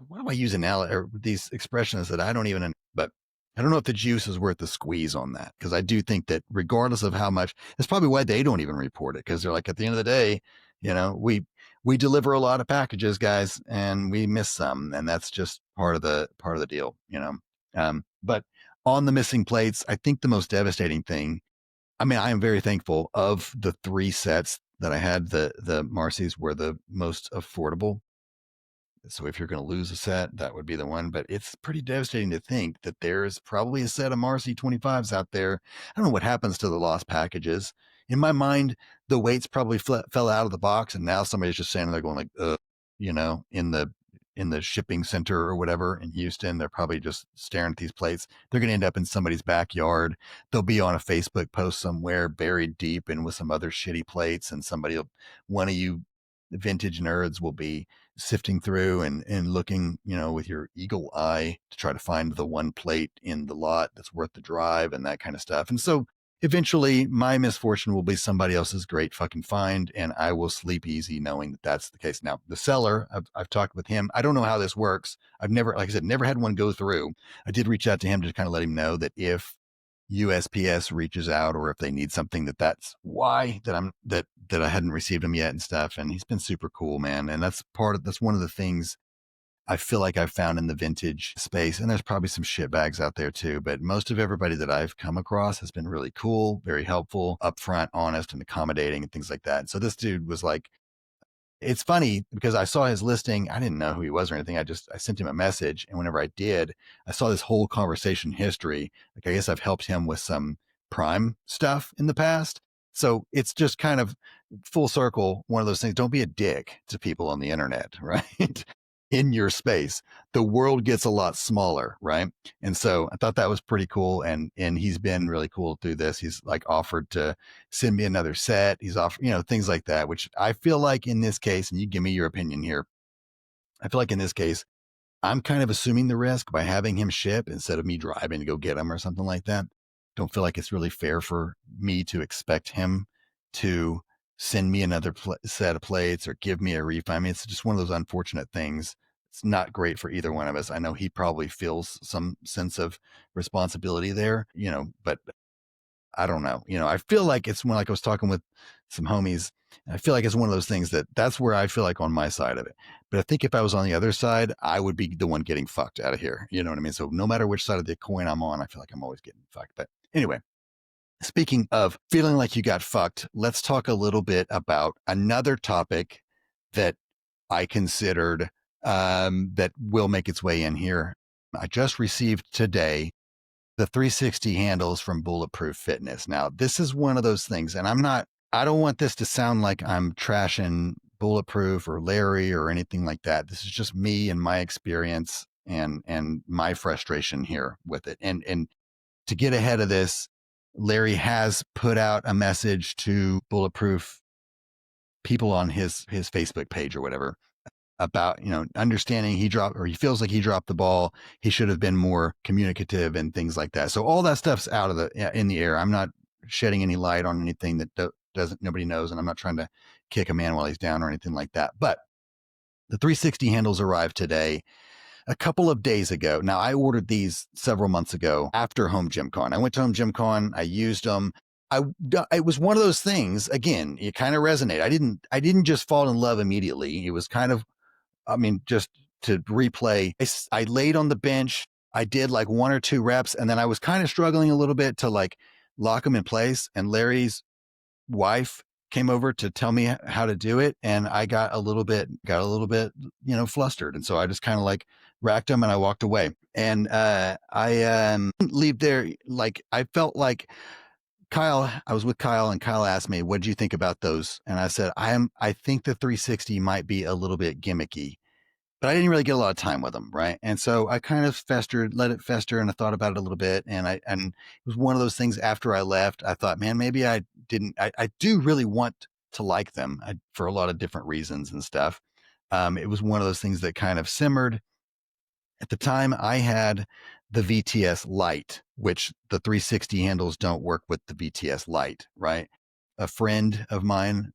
Why do I use or these expressions that I don't even, but I don't know if the juice is worth the squeeze on that, because I do think that regardless of how much, that's probably why they don't even report it, because they're like, at the end of the day, we deliver a lot of packages, guys, and we miss some, and that's just part of the deal, But on the missing plates, I think the most devastating thing, I mean, I am very thankful of the 3 sets that I had. The Marcy's were the most affordable. So if you're going to lose a set, that would be the one. But it's pretty devastating to think that there's probably a set of Marcy 25s out there. I don't know what happens to the lost packages. In my mind, the weights probably fell out of the box, and now somebody's just standing there going like, in the shipping center or whatever in Houston, they're probably just staring at these plates. They're going to end up in somebody's backyard. They'll be on a Facebook post somewhere, buried deep in with some other shitty plates, and one of you vintage nerds will be sifting through and looking, with your eagle eye to try to find the one plate in the lot that's worth the drive and that kind of stuff. And so eventually my misfortune will be somebody else's great fucking find, and I will sleep easy knowing that that's the case. Now, the seller, I've talked with him. I don't know how this works. I've never, like I said, never had one go through. I did reach out to him to kind of let him know that if USPS reaches out, or if they need something, that's why that I hadn't received them yet and stuff. And he's been super cool, man. And that's one of the things I feel like I've found in the vintage space. And there's probably some shit bags out there too, but most of everybody that I've come across has been really cool, very helpful, upfront, honest, and accommodating and things like that. So this dude was like, it's funny because I saw his listing. I didn't know who he was or anything. I sent him a message. And whenever I did, I saw this whole conversation history. Like, I guess I've helped him with some Prime stuff in the past. So it's just kind of full circle. One of those things. Don't be a dick to people on the internet, right? In your space, the world gets a lot smaller, right? And so I thought that was pretty cool. And he's been really cool through this. He's like offered to send me another set. He's offered, things like that, which I feel like in this case, and you give me your opinion here, I feel like in this case, I'm kind of assuming the risk by having him ship instead of me driving to go get him or something like that. Don't feel like it's really fair for me to expect him to send me another set of plates or give me a refund. I mean, it's just one of those unfortunate things. It's not great for either one of us. I know he probably feels some sense of responsibility there, but I don't know. I feel like it's when, like I was talking with some homies, I feel like it's one of those things that's where I feel like on my side of it. But I think if I was on the other side, I would be the one getting fucked out of here. You know what I mean? So no matter which side of the coin I'm on, I feel like I'm always getting fucked. But anyway, speaking of feeling like you got fucked, let's talk a little bit about another topic that I considered that will make its way in here. I just received today the 360 handles from Bulletproof Fitness. Now, this is one of those things, and I don't want this to sound like I'm trashing Bulletproof or Larry or anything like that. This is just me and my experience. and my frustration here with it. And to get ahead of this, Larry has put out a message to Bulletproof people on his Facebook page or whatever about, understanding he dropped, or he feels like he dropped the ball. He should have been more communicative and things like that. So all that stuff's out of in the air. I'm not shedding any light on anything that doesn't nobody knows, and I'm not trying to kick a man while he's down or anything like that. But the 360 handles arrived today, a couple of days ago. Now, I ordered these several months ago after Home Gym Con. I went to Home Gym Con. I used them. It was one of those things. Again, it kind of resonated. I didn't just fall in love immediately. It was kind of, just to replay. I laid on the bench. I did like 1 or 2 reps, and then I was kind of struggling a little bit to like lock them in place. And Larry's wife came over to tell me how to do it, and I got a little bit, flustered, and so I just kind of like racked them and I walked away. And I leave there like I felt like I was with Kyle, and Kyle asked me, "What did you think about those?" And I said, I think the 360 might be a little bit gimmicky, but I didn't really get a lot of time with them, right? And so I kind of let it fester, and I thought about it a little bit, and it was one of those things. After I left, I thought, man, maybe I didn't. I do really want to like them for a lot of different reasons and stuff. It was one of those things that kind of simmered. At the time, I had the VTS Lite, which the 360 handles don't work with the VTS Lite, right? A friend of mine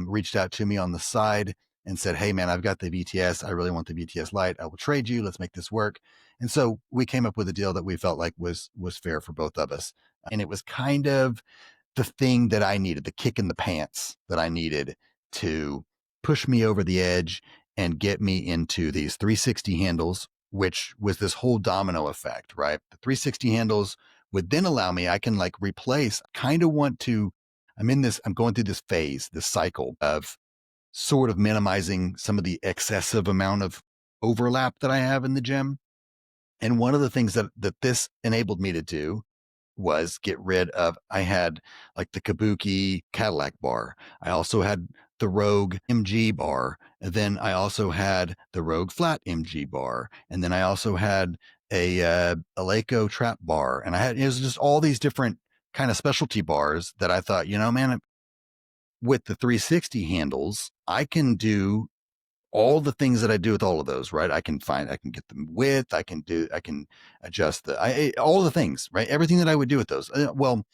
reached out to me on the side and said, "Hey, man, I've got the VTS. I really want the VTS Lite. I will trade you. Let's make this work." And so we came up with a deal that we felt like was fair for both of us. And it was kind of the thing that I needed, the kick in the pants that I needed to push me over the edge and get me into these 360 handles, which was this whole domino effect, right? The 360 handles would then allow me, I can like replace, kind of want to, I'm going through this phase, this cycle of sort of minimizing some of the excessive amount of overlap that I have in the gym. And one of the things that this enabled me to do was get rid of, I had like the Kabuki Cadillac bar. I also had the Rogue MG bar. And then I also had the Rogue Flat MG bar. And then I also had a Eleiko Trap bar. And it was just all these different kind of specialty bars that I thought, man, with the 360 handles, I can do all the things that I do with all of those, right? I can get the width, I can adjust all the things, right? Everything that I would do with those. Well,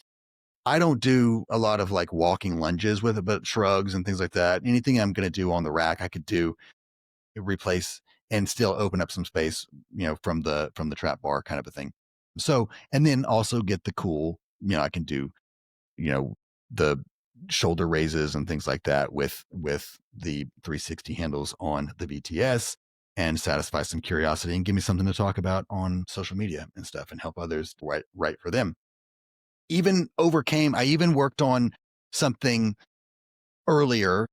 I don't do a lot of like walking lunges with it, but shrugs and things like that. Anything I'm going to do on the rack, I could do, replace, and still open up some space, from the trap bar kind of a thing. So, and then also get the cool, I can do, the shoulder raises and things like that with the 360 handles on the VTS, and satisfy some curiosity and give me something to talk about on social media and stuff, and help others right for them. I even worked on something earlier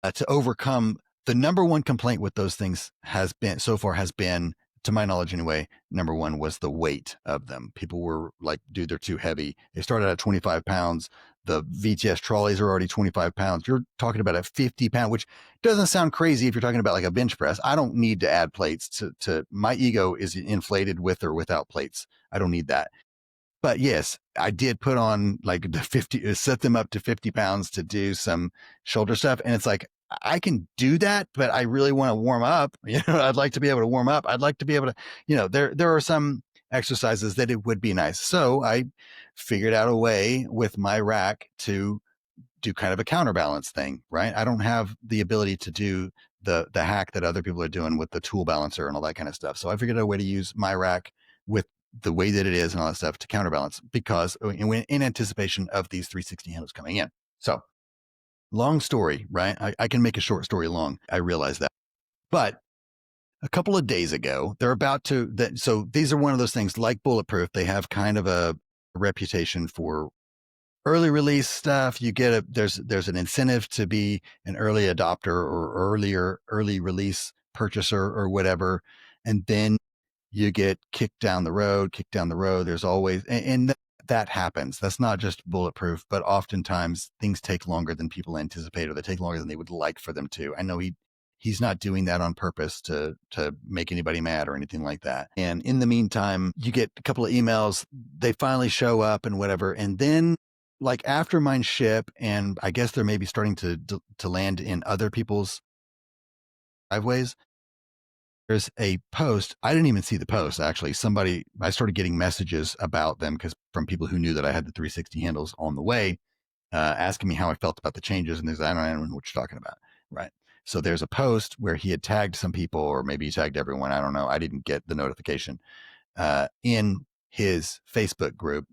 to overcome the number one complaint with those things has been, to my knowledge anyway, number one was the weight of them. People were like, dude, they're too heavy. They started at 25 pounds. The VTS trolleys are already 25 pounds. You're talking about a 50 pound, which doesn't sound crazy if you're talking about like a bench press. I don't need to add plates to my ego is inflated with or without plates. I don't need that. But yes, I did put on like the 50, set them up to 50 pounds to do some shoulder stuff. And it's like, I can do that, but I really want to warm up. I'd like to be able to warm up. I'd like to be able to, there are some exercises that it would be nice. So I figured out a way with my rack to do kind of a counterbalance thing, right? I don't have the ability to do the hack that other people are doing with the tool balancer and all that kind of stuff. So I figured out a way to use my rack with the way that it is and all that stuff to counterbalance, because in anticipation of these 360 handles coming in. So long story, right? I can make a short story long. I realize that. But a couple of days ago, so these are one of those things like Bulletproof. They have kind of a reputation for early release stuff. There's an incentive to be an early adopter or early release purchaser or whatever. And then you get kicked down the road. There's always, and that happens. That's not just Bulletproof, but oftentimes things take longer than people anticipate, or they take longer than they would like for them to. I know he he's not doing that on purpose to make anybody mad or anything like that. And in the meantime, you get a couple of emails, they finally show up and whatever. And then like after mine ship, and I guess they're maybe starting to land in other people's driveways, there's a post. I didn't even see the post actually. I started getting messages about them because from people who knew that I had the 360 handles on the way, asking me how I felt about the changes. And I don't know what you're talking about. Right. So there's a post where he had tagged some people, or maybe he tagged everyone. I don't know. I didn't get the notification in his Facebook group.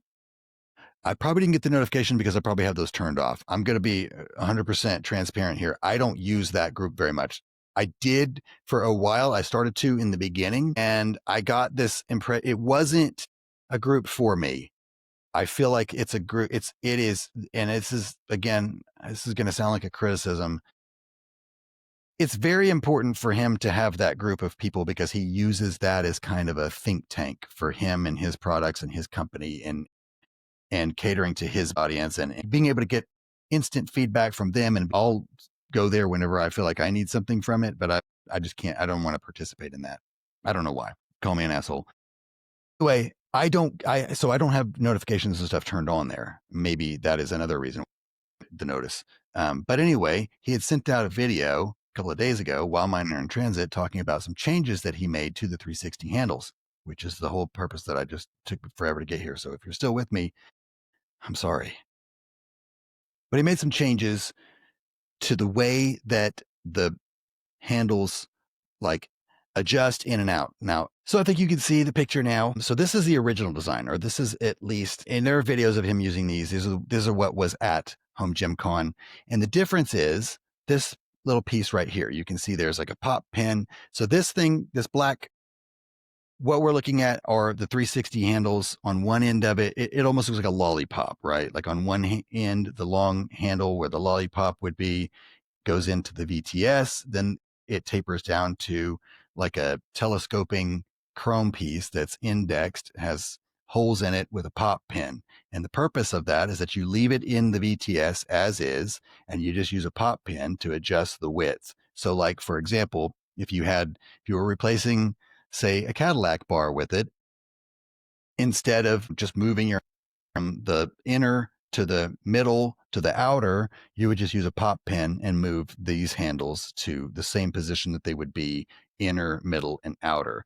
I probably didn't get the notification because I probably have those turned off. I'm going to be 100% transparent here. I don't use that group very much. I did for a while. I started to in the beginning, and I got this impression. It wasn't a group for me. I feel like it's a group. It is, and this is going to sound like a criticism. It's very important for him to have that group of people because he uses that as kind of a think tank for him and his products and his company, and catering to his audience and being able to get instant feedback from them. And I'll go there whenever I feel like I need something from it, but I just can't, I don't want to participate in that. I don't know why. Call me an asshole. Anyway, I don't have notifications and stuff turned on there. Maybe that is another reason, the notice. But anyway, he had sent out a video a couple of days ago while mine are in transit talking about some changes that he made to the 360 handles, which is the whole purpose that I just took forever to get here. So if you're still with me, I'm sorry. But he made some changes to the way that the handles like adjust in and out. Now, so I think you can see the picture now. So this is the original design, or this is at least, and there are videos of him using these. These are what was at Home Gym Con. And the difference is this little piece right here. You can see there's like a pop pin. So this thing, this black, what we're looking at are the 360 handles. On one end of it, it almost looks like a lollipop, right? Like on one end, the long handle where the lollipop would be goes into the VTS. Then it tapers down to like a telescoping chrome piece that's indexed, has holes in it with a pop pin. And the purpose of that is that you leave it in the VTS as is, and you just use a pop pin to adjust the width. So like, for example, if you were replacing, say, a Cadillac bar with it, instead of just moving your from the inner to the middle to the outer, you would just use a pop pin and move these handles to the same position that they would be inner, middle, and outer.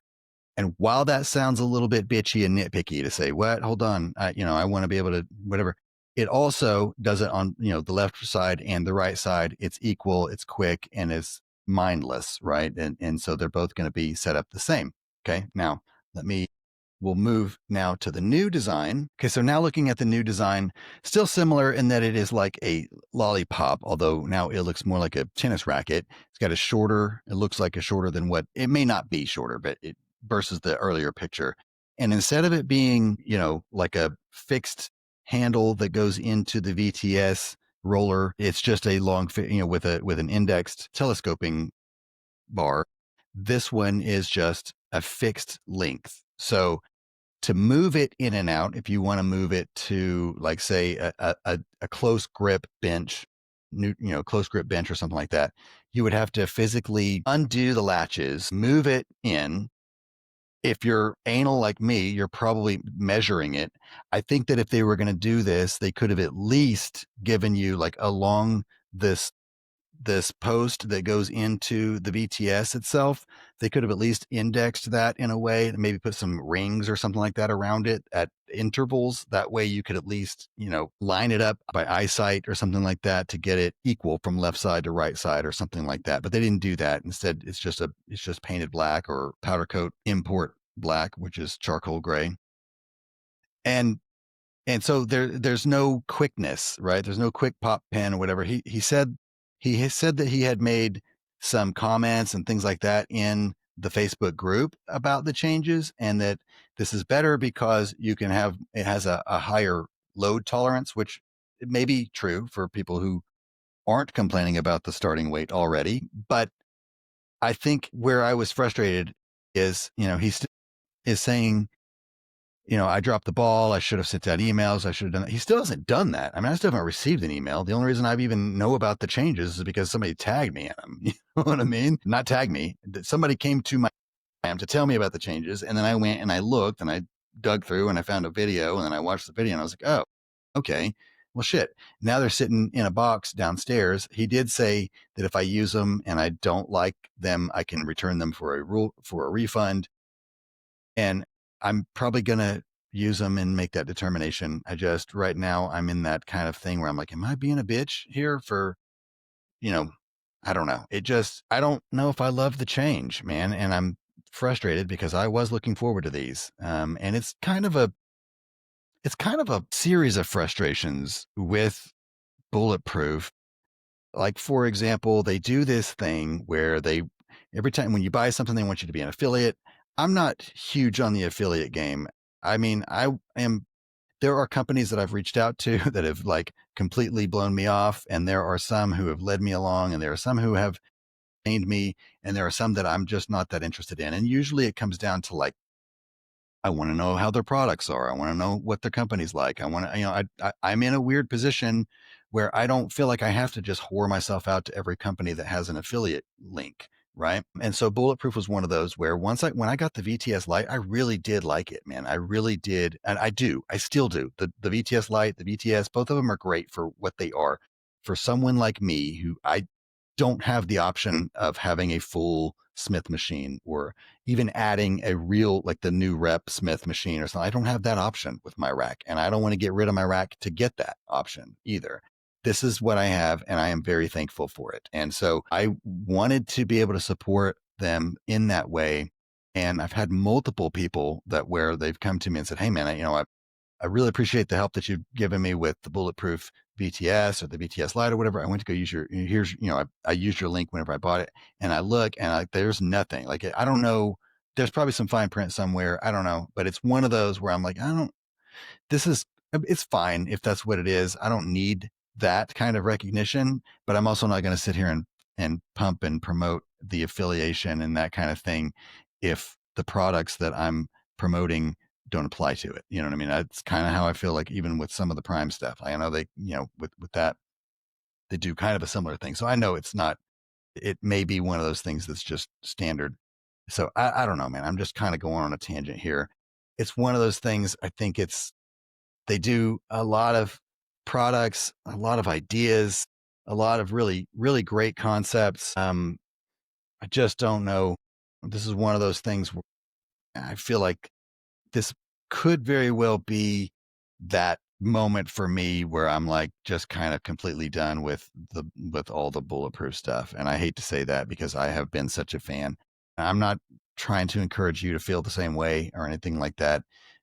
And while that sounds a little bit bitchy and nitpicky to say, what, hold on, I want to be able to, whatever. It also does it on, the left side and the right side. It's equal, it's quick, and it's mindless, right? And so they're both going to be set up the same. Okay. Now we'll move now to the new design. Okay, so now looking at the new design, still similar in that it is like a lollipop, although now it looks more like a tennis racket. It's got it looks like a shorter than what, it may not be shorter, but it versus the earlier picture. And instead of it being, like a fixed handle that goes into the VTS roller, it's just a long, with an indexed telescoping bar. This one is just a fixed length. So to move it in and out, if you want to move it to, like, say, a close grip bench, close grip bench or something like that, you would have to physically undo the latches, move it in. If you're anal like me, you're probably measuring it. I think that if they were going to do this, they could have at least given you like along this post that goes into the VTS itself. They could have at least indexed that in a way, and maybe put some rings or something like that around it at intervals. That way you could at least, line it up by eyesight or something like that to get it equal from left side to right side or something like that. But they didn't do that. Instead, it's just painted black or powder coat import black, which is charcoal gray. And so there's no quickness, right? There's no quick pop pen or whatever. He has said that he had made some comments and things like that in the Facebook group about the changes, and that this is better because it has a higher load tolerance, which it may be true for people who aren't complaining about the starting weight already. But I think where I was frustrated is, he is saying I dropped the ball. I should have sent out emails. I should have done that. He still hasn't done that. I mean, I still haven't received an email. The only reason I even know about the changes is because somebody tagged me in them. You know what I mean? Not tag me. Somebody came to my to tell me about the changes. And then I went and I looked and I dug through and I found a video and then I watched the video and I was like, oh, okay. Well, shit. Now they're sitting in a box downstairs. He did say that if I use them and I don't like them, I can return them for a refund. And I'm probably going to use them and make that determination. Right now, I'm in that kind of thing where I'm like, am I being a bitch here for, you know, I don't know. I don't know if I love the change, man. And I'm frustrated because I was looking forward to these. And it's kind of a series of frustrations with Bulletproof. Like, for example, they do this thing where every time when you buy something, they want you to be an affiliate. I'm not huge on the affiliate game. I mean, there are companies that I've reached out to that have like completely blown me off. And there are some who have led me along and there are some who have trained me. And there are some that I'm just not that interested in. And usually it comes down to like, I want to know how their products are. I want to know what their company's like. I want to, I'm in a weird position where I don't feel like I have to just whore myself out to every company that has an affiliate link. Right. And so Bulletproof was one of those where when I got the VTS Lite, I really did like it, man. I really did. And I still do. The VTS Lite, the VTS, both of them are great for what they are. For someone like me who I don't have the option of having a full Smith machine or even adding a real, like the new rep Smith machine or something. I don't have that option with my rack and I don't want to get rid of my rack to get that option either. This is what I have and I am very thankful for it. And so I wanted to be able to support them in that way. And I've had multiple people where they've come to me and said, hey man, I really appreciate the help that you've given me with the Bulletproof VTS or the VTS Lite or whatever. I went to go use I used your link whenever I bought it and I look and there's nothing like I don't know. There's probably some fine print somewhere. I don't know, but it's one of those where I'm like, it's fine if that's what it is. I don't need that kind of recognition, but I'm also not going to sit here and pump and promote the affiliation and that kind of thing if the products that I'm promoting don't apply to it. You know what I mean? That's kind of how I feel like even with some of the Prime stuff. I know they, with that, they do kind of a similar thing. So I know it may be one of those things that's just standard. So I don't know, man. I'm just kind of going on a tangent here. It's one of those things. I think they do a lot of products, a lot of ideas, a lot of really, really great concepts. I just don't know. This is one of those things where I feel like this could very well be that moment for me where I'm like just kind of completely done with all the Bulletproof stuff. And I hate to say that because I have been such a fan. I'm not trying to encourage you to feel the same way or anything like that.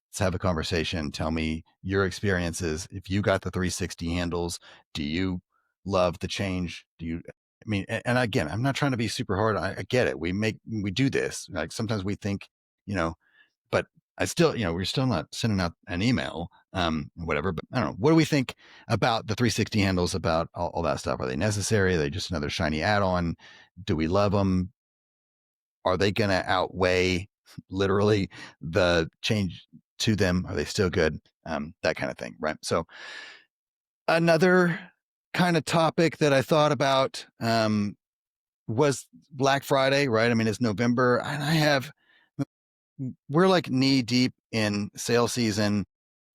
Let's have a conversation. Tell me your experiences. If you got the 360 handles, do you love the change? I mean, and again, I'm not trying to be super hard. I get it. We do this. Like sometimes we think, but I still, we're still not sending out an email, whatever, but I don't know. What do we think about the 360 handles, about all that stuff? Are they necessary? Are they just another shiny add-on? Do we love them? Are they going to outweigh literally the change to them? Are they still good? That kind of thing. Right. So another kind of topic that I thought about, was Black Friday, right? I mean, it's November and we're like knee deep in sale season.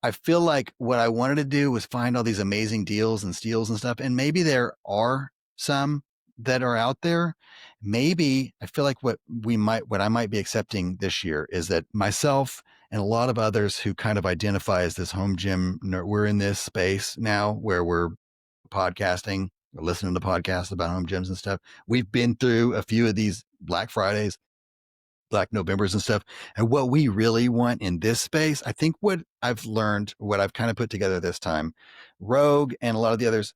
I feel like what I wanted to do was find all these amazing deals and steals and stuff. And maybe there are some that are out there. Maybe I feel like what I might be accepting this year is that myself and a lot of others who kind of identify as this home gym nerd, we're in this space now where we're podcasting or listening to podcasts about home gyms and stuff. We've been through a few of these Black Fridays, Black Novembers and stuff. And what we really want in this space, I think what I've learned, what I've kind of put together this time, Rogue and a lot of the others,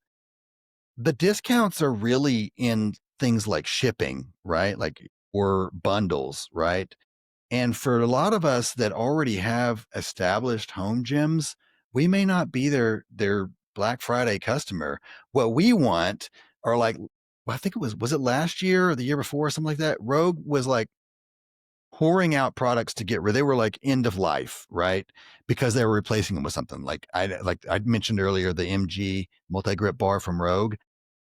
the discounts are really in things like shipping, right? Like, or bundles, right? And for a lot of us that already have established home gyms, we may not be their Black Friday customer. What we want are like, well, I think was it last year or the year before, or something like that? Rogue was like, pouring out products to get rid. They were like end of life, right? Because they were replacing them with something like I mentioned earlier, the MG multi grip bar from Rogue.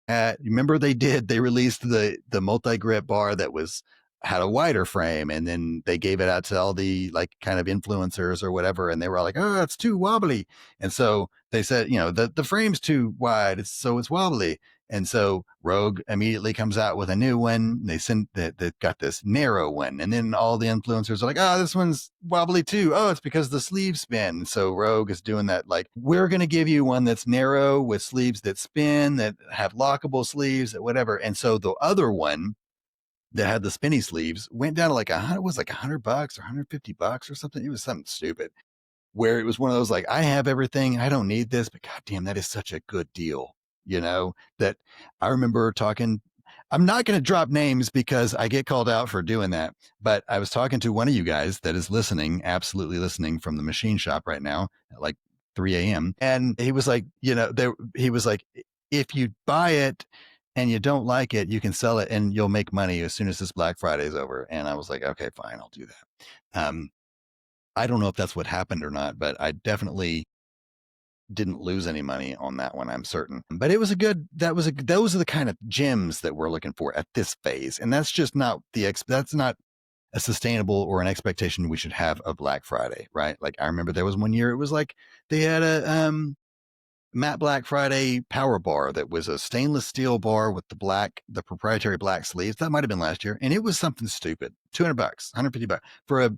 Remember they released the multi grip bar that was had a wider frame, and then they gave it out to all the like kind of influencers or whatever, and they were all like, oh, it's too wobbly. And so they said, the frame's too wide, so it's wobbly. And so Rogue immediately comes out with a new one. They send that they've got this narrow one, and then all the influencers are like, "Oh, this one's wobbly too. Oh, it's because the sleeves spin." So Rogue is doing that. Like, we're going to give you one that's narrow with sleeves that spin, that have lockable sleeves, whatever. And so the other one that had the spinny sleeves went down to like $100 or $150 or something. It was something stupid, where it was one of those like, I have everything, I don't need this, but goddamn, that is such a good deal. That I remember talking. I'm not going to drop names because I get called out for doing that, but I was talking to one of you guys that is listening, absolutely listening from the machine shop right now at like 3 a.m. And he was like, he was like, if you buy it and you don't like it, you can sell it and you'll make money as soon as this Black Friday is over. And I was like, okay, fine, I'll do that. I don't know if that's what happened or not, but I definitely didn't lose any money on that one, I'm certain. But it was those are the kind of gems that we're looking for at this phase. And that's just not that's not a sustainable or an expectation we should have of Black Friday, right? Like, I remember there was one year, it was like they had a matte Black Friday power bar that was a stainless steel bar with the proprietary black sleeves. That might have been last year. And it was something stupid, $200, $150 for a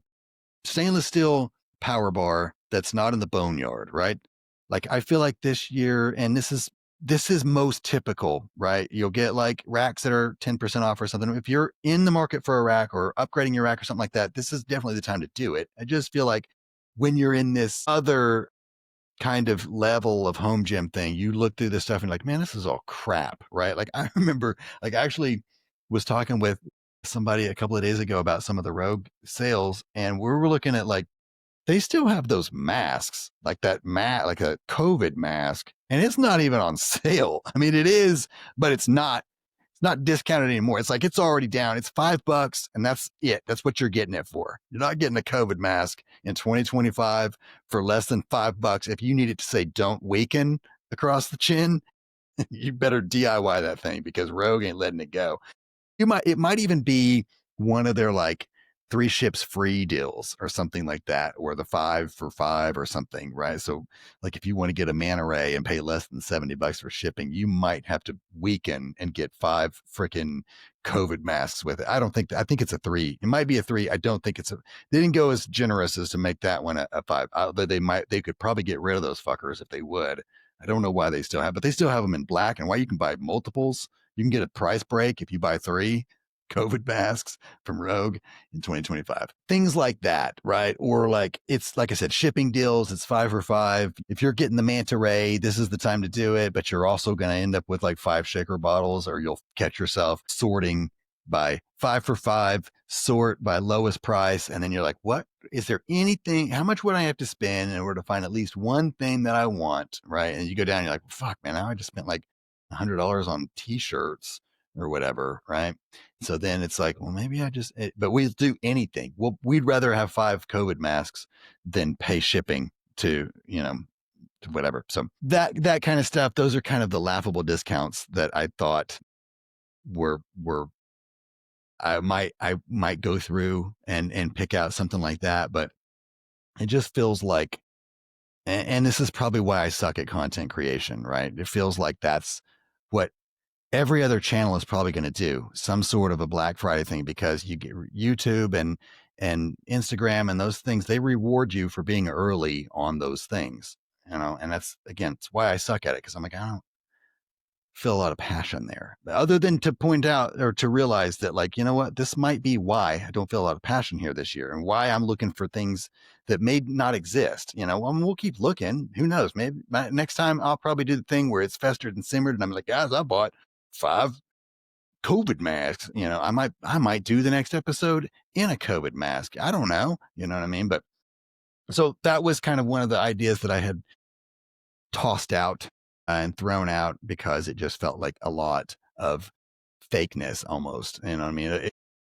stainless steel power bar that's not in the boneyard, right? Like, I feel like this year, and this is most typical, right? You'll get like racks that are 10% off or something. If you're in the market for a rack or upgrading your rack or something like that, this is definitely the time to do it. I just feel like when you're in this other kind of level of home gym thing, you look through this stuff and like, man, this is all crap, right? Like, I remember, like, I actually was talking with somebody a couple of days ago about some of the Rogue sales, and we were looking at like, they still have those masks, like like a COVID mask, and it's not even on sale. I mean, it is, but it's not discounted anymore. It's like, it's already down. It's $5 and that's it. That's what you're getting it for. You're not getting a COVID mask in 2025 for less than $5. If you need it to say don't weaken across the chin, you better DIY that thing, because Rogue ain't letting it go. It might even be one of their like 3 ships free deals or something like that, or the 5 for 5 or something, right? So like, if you want to get a man array and pay less than $70 for shipping, you might have to weaken and get 5 freaking COVID masks with it. I think it's a 3. It might be a 3. I don't think they didn't go as generous as to make that one a 5. Although they could probably get rid of those fuckers if they would. I don't know why they still have, but they still have them in black, and why you can buy multiples. You can get a price break if you buy 3 COVID masks from Rogue in 2025. Things like that, right? Or like, it's like I said, shipping deals, it's 5 for 5. If you're getting the manta ray, this is the time to do it, but you're also going to end up with like 5 shaker bottles, or you'll catch yourself sorting by 5 for 5, sort by lowest price. And then you're like, what is there anything, how much would I have to spend in order to find at least one thing that I want? Right. And you go down, and you're like, fuck, man, now I just spent like $100 on t-shirts or whatever. Right. So then it's like, well, maybe but we'll do anything. We'd rather have 5 COVID masks than pay shipping to whatever. So that kind of stuff, those are kind of the laughable discounts that I thought were I might go through and pick out something like that. But it just feels like, and this is probably why I suck at content creation, right? It feels like that's what every other channel is probably going to do, some sort of a Black Friday thing, because you get YouTube and Instagram and those things, they reward you for being early on those things, and that's, again, it's why I suck at it. Cause I'm like, I don't feel a lot of passion there, other than to point out or to realize that, like, you know what, this might be why I don't feel a lot of passion here this year, and why I'm looking for things that may not exist. We'll keep looking. Who knows? Maybe next time I'll probably do the thing where it's festered and simmered, and I'm like, guys, I bought 5 COVID masks. I might do the next episode in a COVID mask. I don't know. You know what I mean? But so that was kind of one of the ideas that I had tossed out and thrown out, because it just felt like a lot of fakeness almost. You know what I mean?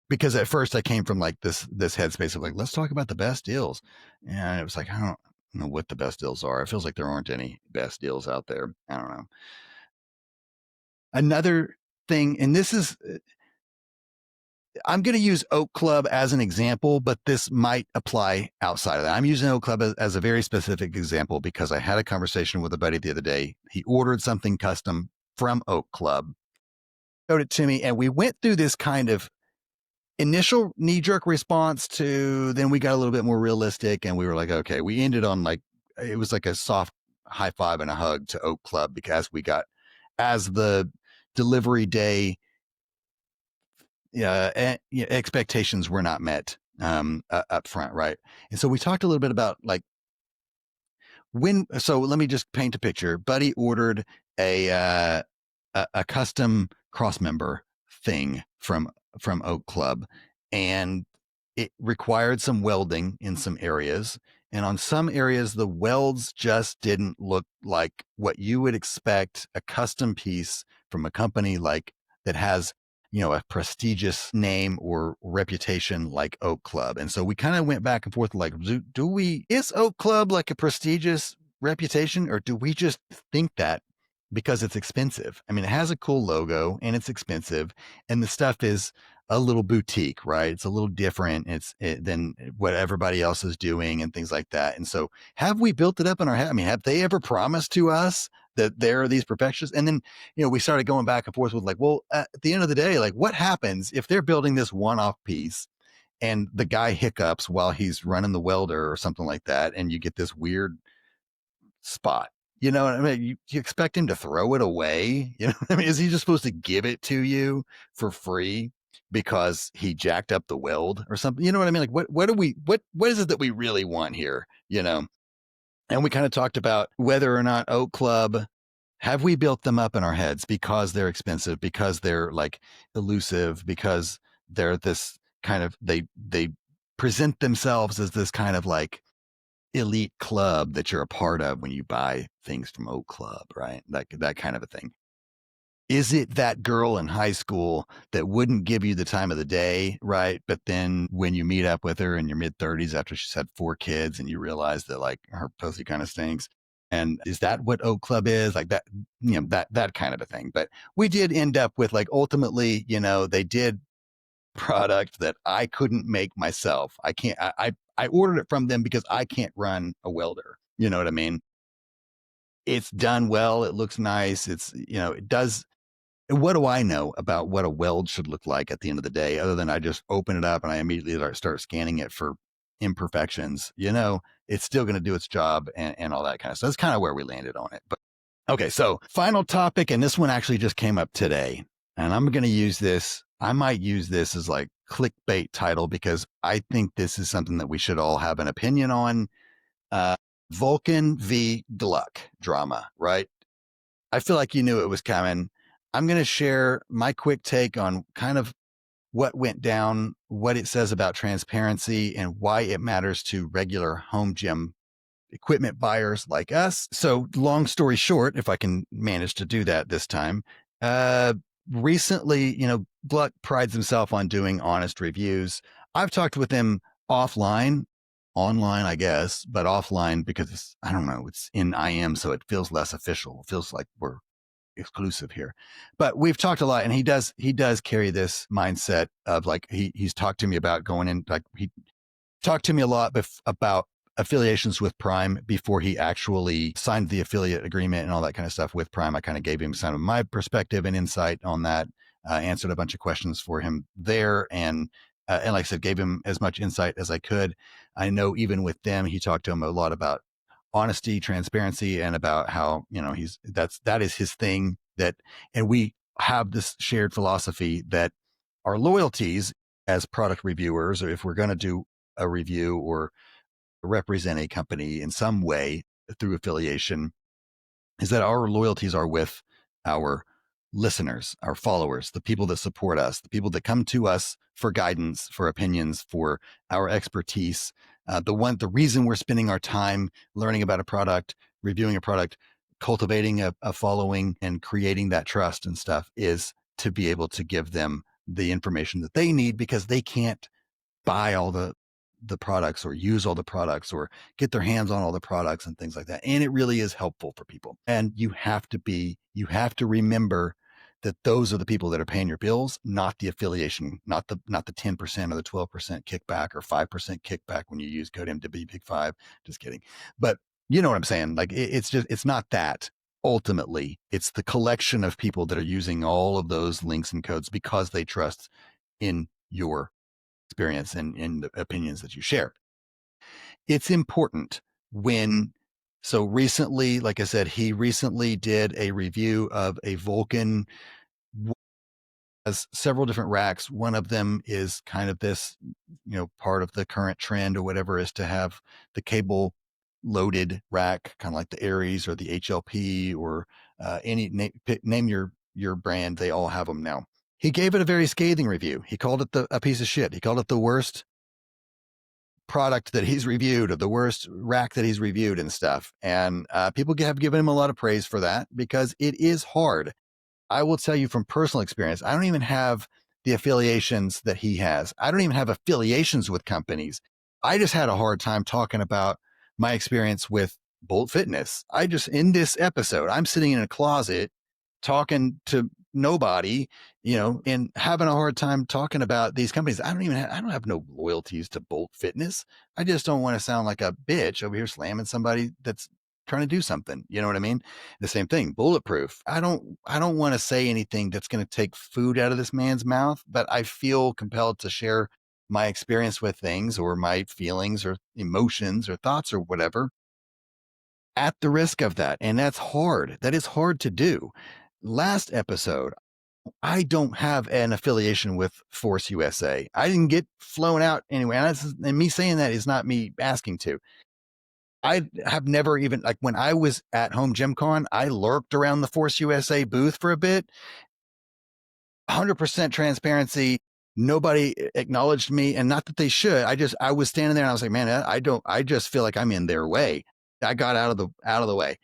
because at first I came from like this headspace of like, let's talk about the best deals. And it was like, I don't know what the best deals are. It feels like there aren't any best deals out there. I don't know. Another thing, and this is, I'm going to use Oak Club as an example, but this might apply outside of that. I'm using Oak Club as a very specific example because I had a conversation with a buddy the other day. He ordered something custom from Oak Club, showed it to me, and we went through this kind of initial knee-jerk response to, then we got a little bit more realistic, and we were like, okay, we ended on like, it was like a soft high five and a hug to Oak Club because we got, as the delivery day, expectations were not met up front, right? And so we talked a little bit about like so let me just paint a picture. Buddy ordered a custom cross member thing from Oak Club, and it required some welding in some areas. And on some areas, the welds just didn't look like what you would expect a custom piece from a company like that has, a prestigious name or reputation like Oak Club. And so we kind of went back and forth like, is Oak Club like a prestigious reputation, or do we just think that because it's expensive? I mean, it has a cool logo and it's expensive, and the stuff is a little boutique, right? It's a little different than what everybody else is doing and things like that. And so have we built it up in our head? I mean, have they ever promised to us that there are these perfectionists? And then, we started going back and forth with like, well, at the end of the day, like what happens if they're building this one-off piece and the guy hiccups while he's running the welder or something like that, and you get this weird spot? You know what I mean? You expect him to throw it away? You know what I mean? Is he just supposed to give it to you for free because he jacked up the weld or something? You know what I mean? Like what is it that we really want here? And we kind of talked about whether or not Oak Club, have we built them up in our heads because they're expensive, because they're like elusive, because they're this kind of, they present themselves as this kind of like elite club that you're a part of when you buy things from Oak Club, right? That kind of a thing. Is it that girl in high school that wouldn't give you the time of the day, right? But then when you meet up with her in your mid 30s after she's had 4 kids and you realize that like her pussy kind of stinks? And is that what Oak Club is? Like that, that kind of a thing. But we did end up with like, ultimately, they did product that I couldn't make myself. I ordered it from them because I can't run a welder. You know what I mean? It's done well. It looks nice. It does. What do I know about what a weld should look like at the end of the day, other than I just open it up and I immediately start scanning it for imperfections? It's still going to do its job and all that kind of stuff. That's kind of where we landed on it. But okay, so final topic, and this one actually just came up today, and I'm going to use this. I might use this as like clickbait title because I think this is something that we should all have an opinion on. Vulcan v. Gluck drama, right? I feel like you knew it was coming. I'm going to share my quick take on kind of what went down, what it says about transparency, and why it matters to regular home gym equipment buyers like us. So long story short, if I can manage to do that this time, recently, Gluck prides himself on doing honest reviews. I've talked with him offline, online, I guess, but offline because I don't know, it's in IM, so it feels less official. It feels like we're exclusive here, but we've talked a lot, and he does carry this mindset of like, he's talked to me about going in, like he talked to me a lot about affiliations with Prime before he actually signed the affiliate agreement and all that kind of stuff with Prime. I kind of gave him some of my perspective and insight on that, answered a bunch of questions for him there. And like I said, gave him as much insight as I could. I know even with them, he talked to him a lot about honesty, transparency, and about how, that is his thing, and we have this shared philosophy that our loyalties as product reviewers, or if we're going to do a review or represent a company in some way through affiliation, is that our loyalties are with our listeners, our followers, the people that support us, the people that come to us for guidance, for opinions, for our expertise. The reason we're spending our time learning about a product, reviewing a product, cultivating a following, and creating that trust and stuff is to be able to give them the information that they need because they can't buy all the products or use all the products or get their hands on all the products and things like that. And it really is helpful for people. And you have to remember that those are the people that are paying your bills, not the affiliation, not the 10% or the 12% kickback or 5% kickback when you use code MW Big Five. Just kidding. But you know what I'm saying? Like it's not that. Ultimately, it's the collection of people that are using all of those links and codes because they trust in your experience and in the opinions that you share. It's important when, so recently, like I said, he recently did a review of a Vulcan, has several different racks. One of them is kind of this, part of the current trend or whatever is to have the cable loaded rack, kind of like the Aries or the HLP or name your brand. They all have them now. He gave it a very scathing review. He called it a piece of shit. He called it the worst product that he's reviewed or the worst rack that he's reviewed and stuff. And people have given him a lot of praise for that because it is hard. I will tell you from personal experience, I don't even have the affiliations that he has. I don't even have affiliations with companies. I just had a hard time talking about my experience with Bolt Fitness. In this episode, I'm sitting in a closet talking to nobody, and having a hard time talking about these companies. I don't have no loyalties to Bolt Fitness. I just don't want to sound like a bitch over here slamming somebody that's trying to do something. You know what I mean? The same thing, Bulletproof. I don't want to say anything that's going to take food out of this man's mouth, but I feel compelled to share my experience with things or my feelings or emotions or thoughts or whatever at the risk of that. And that's hard. That is hard to do. Last episode, I don't have an affiliation with Force USA. I didn't get flown out anyway. And me saying that is not me asking to. I have never even, like when I was at Home Gym Con, I lurked around the Force USA booth for a bit. 100% transparency. Nobody acknowledged me, and not that they should. I was standing there and I was like, man, I just feel like I'm in their way. I got out of the way.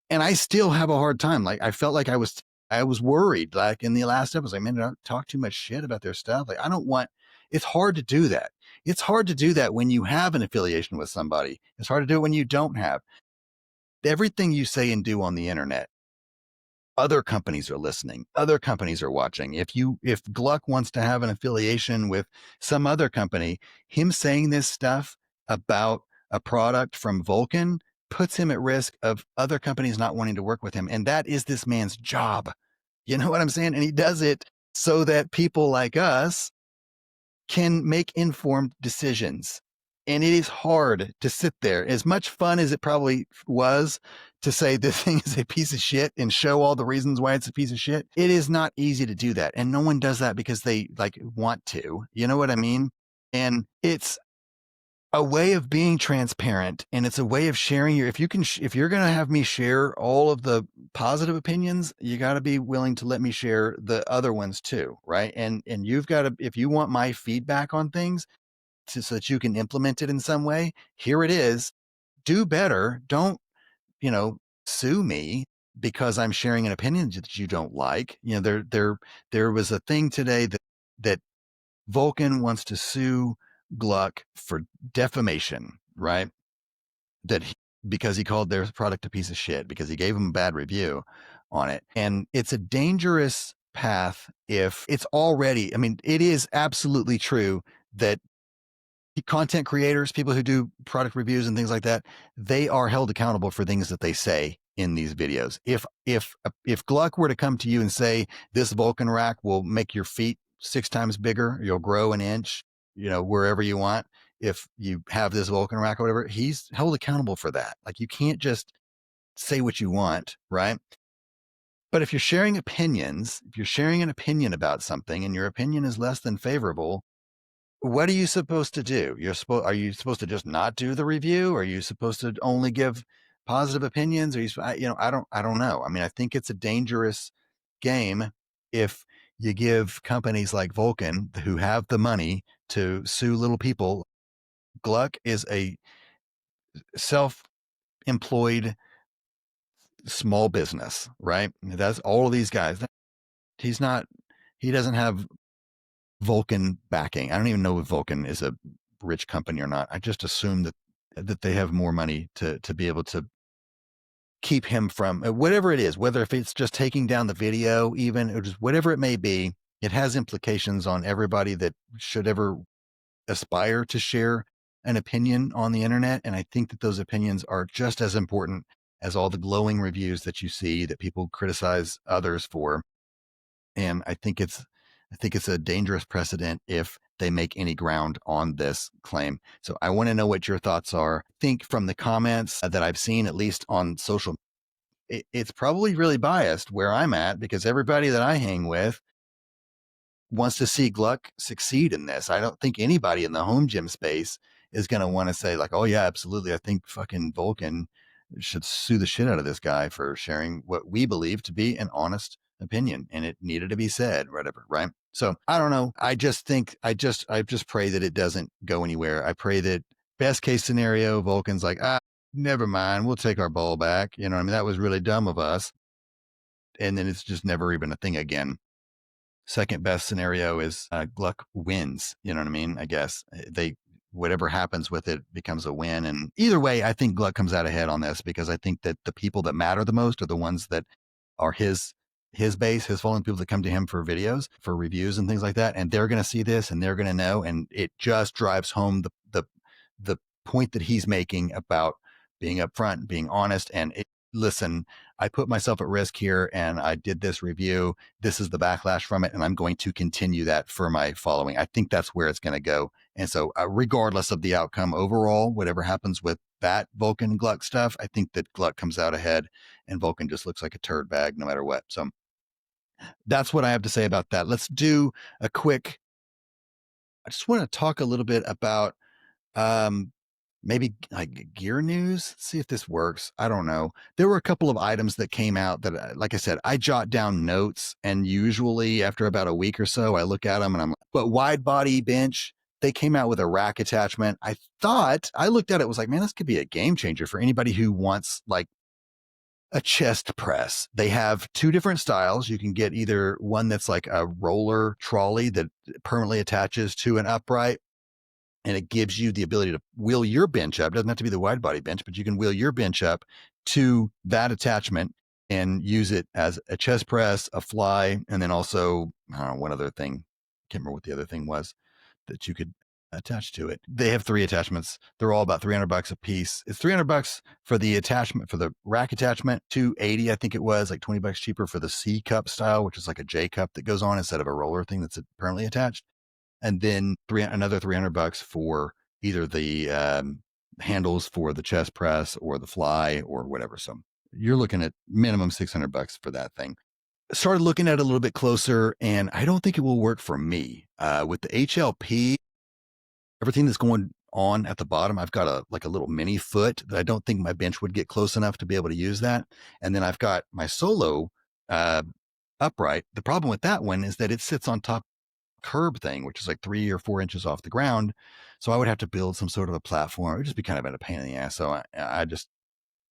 And I still have a hard time. Like I felt like I was worried. Like in the last episode, man, did I talk too much shit about their stuff? Like it's hard to do that. It's hard to do that when you have an affiliation with somebody. It's hard to do it when you don't have. Everything you say and do on the internet, other companies are listening. Other companies are watching. If Gluck wants to have an affiliation with some other company, him saying this stuff about a product from Vulcan puts him at risk of other companies not wanting to work with him. And that is this man's job. You know what I'm saying? And he does it so that people like us can make informed decisions. And it is hard to sit there. As much fun as it probably was to say this thing is a piece of shit and show all the reasons why it's a piece of shit, it is not easy to do that. And no one does that because they want to. You know what I mean? And it's a way of being transparent, and it's a way of sharing if you're going to have me share all of the positive opinions, you got to be willing to let me share the other ones too. Right. And you've got to, if you want my feedback on things so that you can implement it in some way, here it is. Do better. Don't, sue me because I'm sharing an opinion that you don't like. There was a thing today that Vulcan wants to sue Gluck for defamation, right? Because he called their product a piece of shit, because he gave them a bad review on it. And it's a dangerous path if it's already, it is absolutely true that content creators, people who do product reviews and things like that, they are held accountable for things that they say in these videos. If Gluck were to come to you and say this Vulcan rack will make your feet 6 times bigger, you'll grow an inch, wherever you want, if you have this Vulcan rack or whatever, he's held accountable for that. Like you can't just say what you want, right? But if you're sharing opinions, if you're sharing an opinion about something and your opinion is less than favorable, what are you supposed to do? Are you supposed to just not do the review? Are you supposed to only give positive opinions? I don't know. I think it's a dangerous game if you give companies like Vulcan, who have the money to sue little people. Gluck is a self-employed small business, right? That's all of these guys. He doesn't have Vulcan backing. I don't even know if Vulcan is a rich company or not. I just assume that they have more money to be able to keep him from whatever it is, whether if it's just taking down the video, even or just whatever it may be. It has implications on everybody that should ever aspire to share an opinion on the internet. And I think that those opinions are just as important as all the glowing reviews that you see that people criticize others for. And I think it's a dangerous precedent if they make any ground on this claim. So I want to know what your thoughts are. I think from the comments that I've seen, at least on social, it's probably really biased where I'm at because everybody that I hang with wants to see Gluck succeed in this. I don't think anybody in the home gym space is going to want to say like, oh yeah, absolutely. I think fucking Vulcan should sue the shit out of this guy for sharing what we believe to be an honest opinion and it needed to be said, whatever. Right. So I don't know. I just think I just pray that it doesn't go anywhere. I pray that best case scenario, Vulcan's like, never mind. We'll take our ball back. You know what I mean? That was really dumb of us. And then it's just never even a thing again. Second best scenario is Gluck wins. You know what I mean? I guess whatever happens with it becomes a win. And either way, I think Gluck comes out ahead on this because I think that the people that matter the most are the ones that are his base, his following, people that come to him for videos, for reviews and things like that. And they're going to see this and they're going to know. And it just drives home the point that he's making about being upfront, being honest. And listen, I put myself at risk here and I did this review. This is the backlash from it. And I'm going to continue that for my following. I think that's where it's going to go. And so regardless of the outcome overall, whatever happens with that Vulcan Gluck stuff, I think that Gluck comes out ahead and Vulcan just looks like a turd bag no matter what. So that's what I have to say about that. Let's do a quick, I just want to talk a little bit about maybe like gear news. See if this works. I don't know. There were a couple of items that came out that, like I said, I jot down notes, and usually after about a week or so, I look at them and I'm like, but wide body bench, they came out with a rack attachment. I looked at it, was like, man, this could be a game changer for anybody who wants like a chest press. They have two different styles. You can get either one that's like a roller trolley that permanently attaches to an upright, and it gives you the ability to wheel your bench up. It doesn't have to be the wide body bench, but you can wheel your bench up to that attachment and use it as a chest press, a fly, and then also, I don't know, one other thing. Can't remember what the other thing was that you could attach to it. They have three attachments. They're all about $300 a piece. It's $300 for the attachment, for the rack attachment, $280, I think it was, like $20 cheaper for the C cup style, which is like a J cup that goes on instead of a roller thing that's permanently attached. And then another $300 for either the handles for the chest press or the fly or whatever. So you're looking at minimum $600 for that thing. Started looking at it a little bit closer, and I don't think it will work for me. With the HLP, everything that's going on at the bottom, I've got a little mini foot that I don't think my bench would get close enough to be able to use that. And then I've got my solo upright. The problem with that one is that it sits on top curb thing, which is like 3 or 4 inches off the ground. So I would have to build some sort of a platform. It would just be kind of a pain in the ass. So I just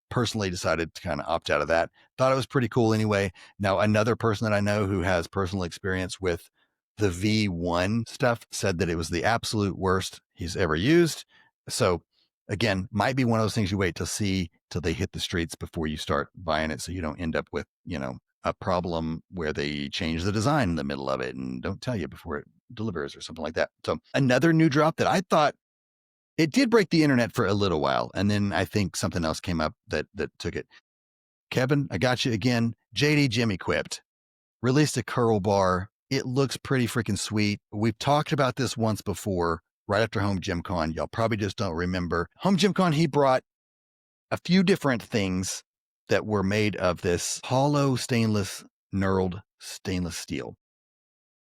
personally decided to kind of opt out of that. Thought it was pretty cool anyway. Now, another person that I know who has personal experience with the V1 stuff said that it was the absolute worst he's ever used. So again, might be one of those things you wait to see till they hit the streets before you start buying it, so you don't end up with, a problem where they change the design in the middle of it and don't tell you before it delivers or something like that. So another new drop that I thought, it did break the internet for a little while, and then I think something else came up that took it. Kevin, I got you again. JD Gym Equipped released a curl bar. It looks pretty freaking sweet. We've talked about this once before, right after Home Gym Con. Y'all probably just don't remember. Home Gym Con, he brought a few different things that were made of this hollow knurled stainless steel.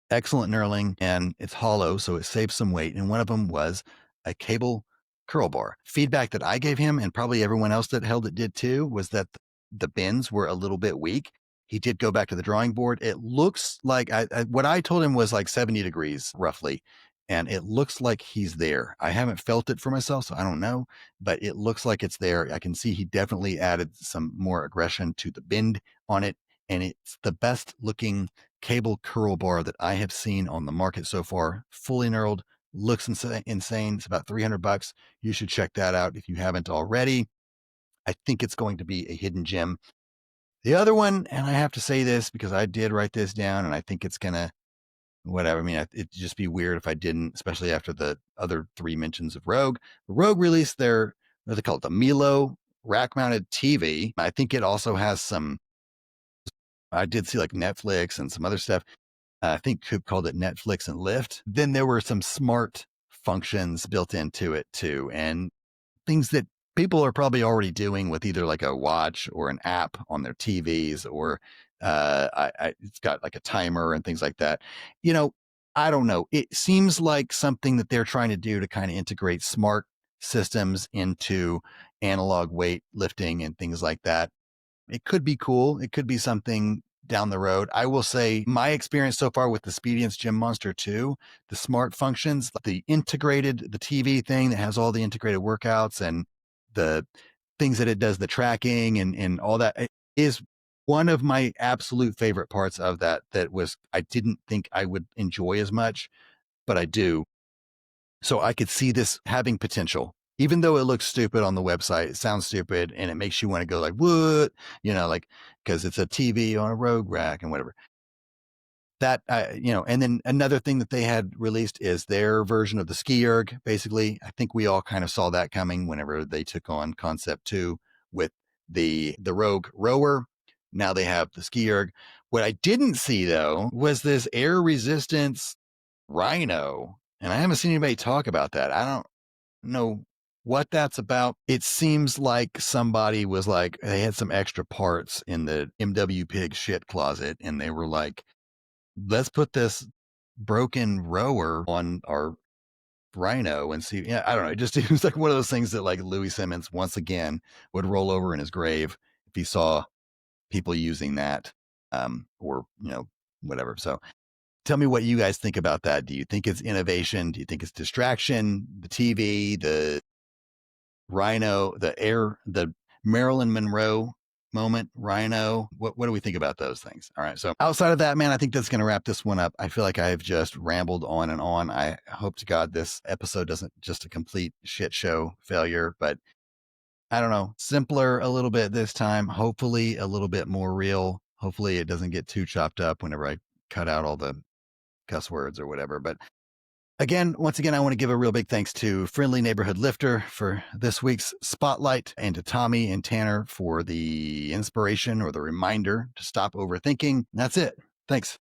Excellent knurling, and it's hollow, so it saves some weight. And one of them was a cable curl bar. Feedback that I gave him, and probably everyone else that held it did too, was that the bends were a little bit weak. He did go back to the drawing board. It looks like what I told him was like 70 degrees roughly. And it looks like he's there. I haven't felt it for myself, so I don't know, but it looks like it's there. I can see he definitely added some more aggression to the bend on it. And it's the best looking cable curl bar that I have seen on the market so far. Fully knurled, looks insane. It's about $300. You should check that out if you haven't already. I think it's going to be a hidden gem. The other one, and I have to say this because I did write this down, and I think it's going to, whatever. I mean, it'd just be weird if I didn't, especially after the other three mentions of Rogue. Rogue released their, what do they call it? The Milo rack mounted TV. I think it also has some, I did see like Netflix and some other stuff. I think Coop called it Netflix and Lyft. Then there were some smart functions built into it too, and things that people are probably already doing with either like a watch or an app on their TVs, or it's got like a timer and things like that. You know, I don't know. It seems like something that they're trying to do to kind of integrate smart systems into analog weight lifting and things like that. It could be cool. It could be something down the road. I will say my experience so far with the Speediance Gym Monster 2, the smart functions, the TV thing that has all the integrated workouts and the things that it does, the tracking and all that, is one of my absolute favorite parts of that I didn't think I would enjoy as much, but I do. So I could see this having potential. Even though it looks stupid on the website, it sounds stupid, and it makes you want to go like, what? Like, because it's a TV on a Rogue rack and whatever. That, and then another thing that they had released is their version of the ski erg. Basically, I think we all kind of saw that coming whenever they took on Concept 2 with the Rogue rower. Now they have the ski erg. What I didn't see, though, was this air resistance Rhino. And I haven't seen anybody talk about that. I don't know what that's about. It seems like somebody was like, they had some extra parts in the MW Pig shit closet, and they were like, let's put this broken rower on our Rhino and see. Yeah, I don't know. It just seems like one of those things that like Louis Simmons once again would roll over in his grave if he saw people using that, or whatever. So tell me what you guys think about that. Do you think it's innovation? Do you think it's distraction? The TV, the Rhino, the Marilyn Monroe moment, Rhino. What do we think about those things? All right. So outside of that, man, I think that's going to wrap this one up. I feel like I have just rambled on and on. I hope to God this episode doesn't just a complete shit show failure, but I don't know, simpler a little bit this time. Hopefully a little bit more real. Hopefully it doesn't get too chopped up whenever I cut out all the cuss words or whatever. But again, once again, I want to give a real big thanks to Friendly Neighborhood Lifter for this week's spotlight, and to Tommy and Tanner for the inspiration or the reminder to stop overthinking. That's it. Thanks.